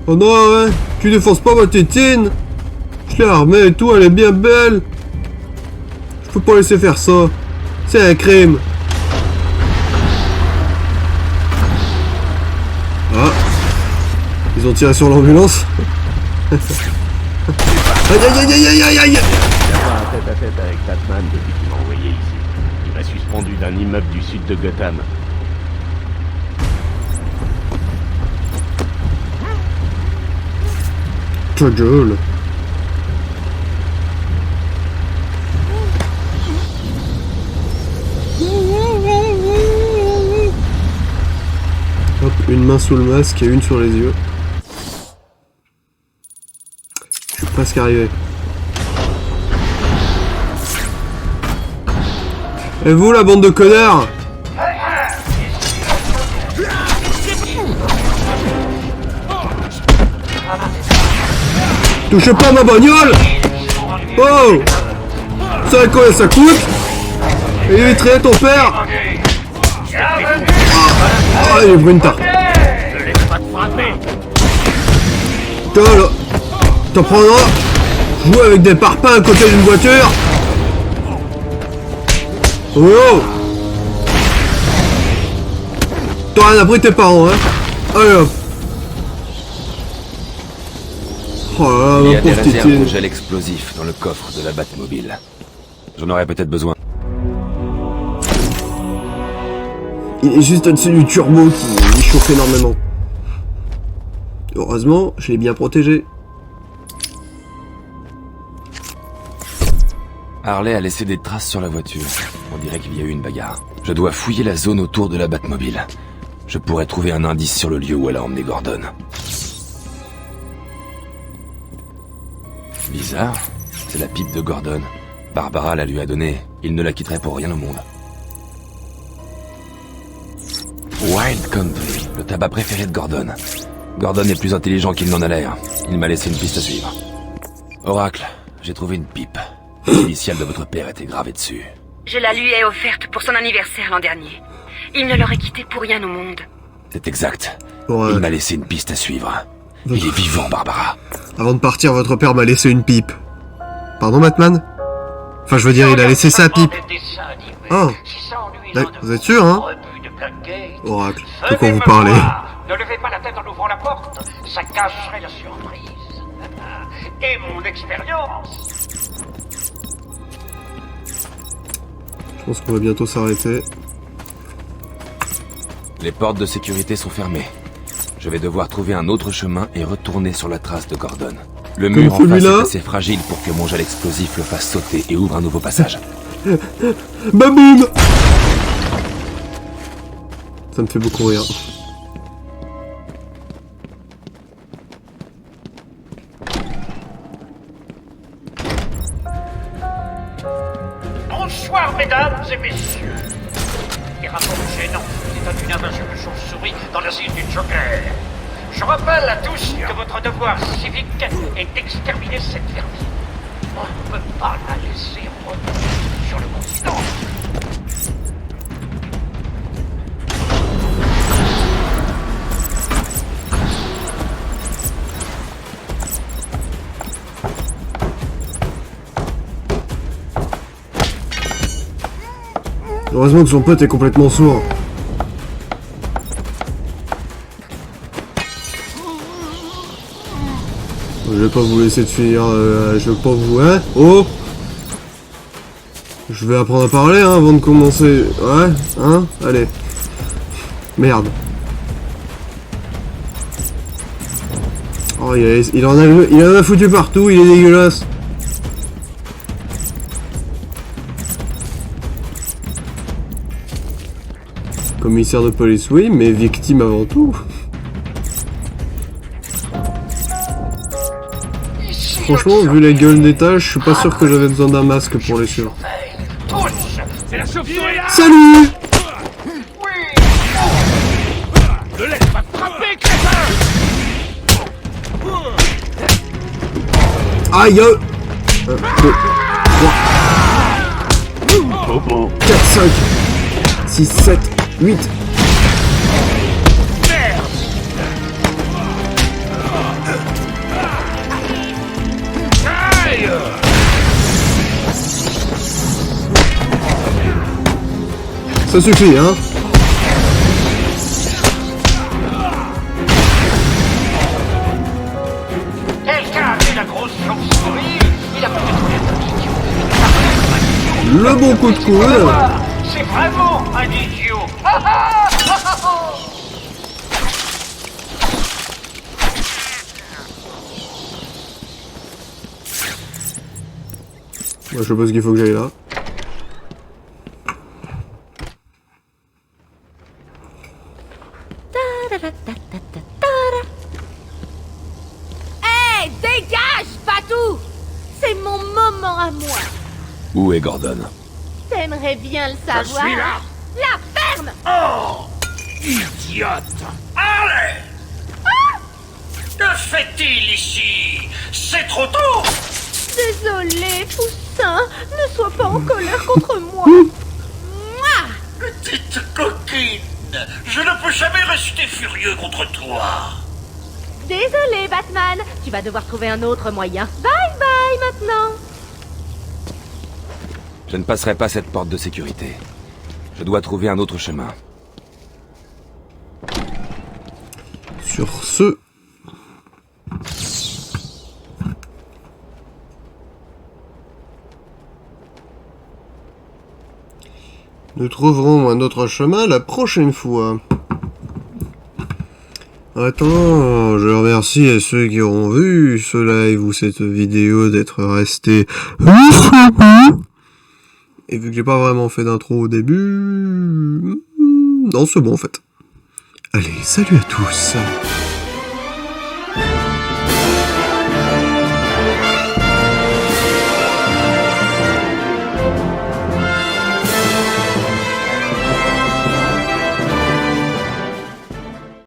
Oh non, ouais, tu défonces pas ma tétine. Je l'ai armée et tout, elle est bien belle. Je peux pas laisser faire ça. C'est un crime. Ah. Ils ont tiré sur l'ambulance. Aïe aïe aïe aïe aïe aïe aïe. D'avoir un tête-à-tête avec Batman depuis qu'il m'a envoyé ici. Il m'a suspendu d'un immeuble du sud de Gotham. Ta gueule. Hop, une main sous le masque et une sur les yeux. Je suis presque arrivé. Et vous, la bande de connards? Touchez pas ma bagnole! Oh! Vous savez combien ça coûte? Et éviterait ton père! Ah, il est brune tarte! Ne laisse pas te frapper! Putain là! T'en prends un. Jouer avec des parpaings à côté d'une voiture. Oh. T'as rien appris tes parents, hein. Allez hop. Oh là là, Il y ma a des pauvre réserves de Titine. gel explosif dans le coffre de la Batmobile. J'en aurais peut-être besoin. Il est juste au-dessus du turbo qui chauffe énormément. Heureusement, je l'ai bien protégé. Harley a laissé des traces sur la voiture. On dirait qu'il y a eu une bagarre. Je dois fouiller la zone autour de la Batmobile. Je pourrais trouver un indice sur le lieu où elle a emmené Gordon. Bizarre, c'est la pipe de Gordon. Barbara la lui a donnée. Il ne la quitterait pour rien au monde. Wild Country, le tabac préféré de Gordon. Gordon est plus intelligent qu'il n'en a l'air. Il m'a laissé une piste à suivre. Oracle, j'ai trouvé une pipe. L'initiale de votre père était gravée dessus. Je la lui ai offerte pour son anniversaire l'an dernier. Il ne l'aurait quitté pour rien au monde. C'est exact. Ouais. Il m'a laissé une piste à suivre. Il est vivant, Barbara. Avant de partir, votre père m'a laissé une pipe. Pardon, Batman? Enfin, je veux dire, il a laissé sa pipe. Oh. Vous êtes sûr, hein? Oracle, de quoi vous parlez? Ne levez pas la tête en ouvrant la porte. Ça cacherait la surprise. Et mon expérience. Je pense qu'on va bientôt s'arrêter. Les portes de sécurité sont fermées. Je vais devoir trouver un autre chemin et retourner sur la trace de Gordon. Le Comme mur en face est celui-là assez fragile pour que mon gel explosif le fasse sauter et ouvre un nouveau passage. Baboum! Ça me fait beaucoup rire. Bonsoir, mesdames et messieurs. Les rapports gênants état d'une invasion de chauves-souris dans l'asile du Joker. Je rappelle à tous que votre devoir civique est d'exterminer cette vermine. On ne peut pas la laisser retourner sur le continent. Heureusement que son pote est complètement sourd. Je vais pas vous laisser de finir, je vais pas vous... Hein? Oh! Je vais apprendre à parler, hein, avant de commencer. Ouais? Hein? Allez. Merde. Oh, il en a foutu partout, il est dégueulasse. Commissaire de police, oui, mais victime avant tout. Franchement, vu la gueule des tâches, je suis pas sûr que j'avais besoin d'un masque pour les suivre. C'est la chauve-souris là! Salut! Ne laisse pas te frapper, crétin! Aïe! 1, 2, 3, 4, 5, 6, 7, 8. Ça suffit, hein? Quelqu'un a vu la grosse chauve-souris? Il a peut-être l'air d'un idiot. Le bon coup de coude. C'est vraiment un idiot. Moi, je pense qu'il faut que j'aille là. Hey, dégage, Patou! C'est mon moment à moi. Où est Gordon? T'aimerais bien le savoir. Je suis là. La ferme! Oh! Idiote! Allez! Ah! Que fait-il ici? C'est trop tôt! Désolé, Poussin. Ne sois pas en colère contre moi. Mouah! Petite coquine, je ne peux jamais rester furieux contre toi. Désolé, Batman. Tu vas devoir trouver un autre moyen. Bye bye maintenant. Je ne passerai pas cette porte de sécurité. Je dois trouver un autre chemin. Sur ce... Nous trouverons un autre chemin la prochaine fois. Attends, je remercie à ceux qui auront vu ce live ou cette vidéo d'être restés. Et vu que j'ai pas vraiment fait d'intro au début... Non, c'est bon en fait. Allez, salut à tous.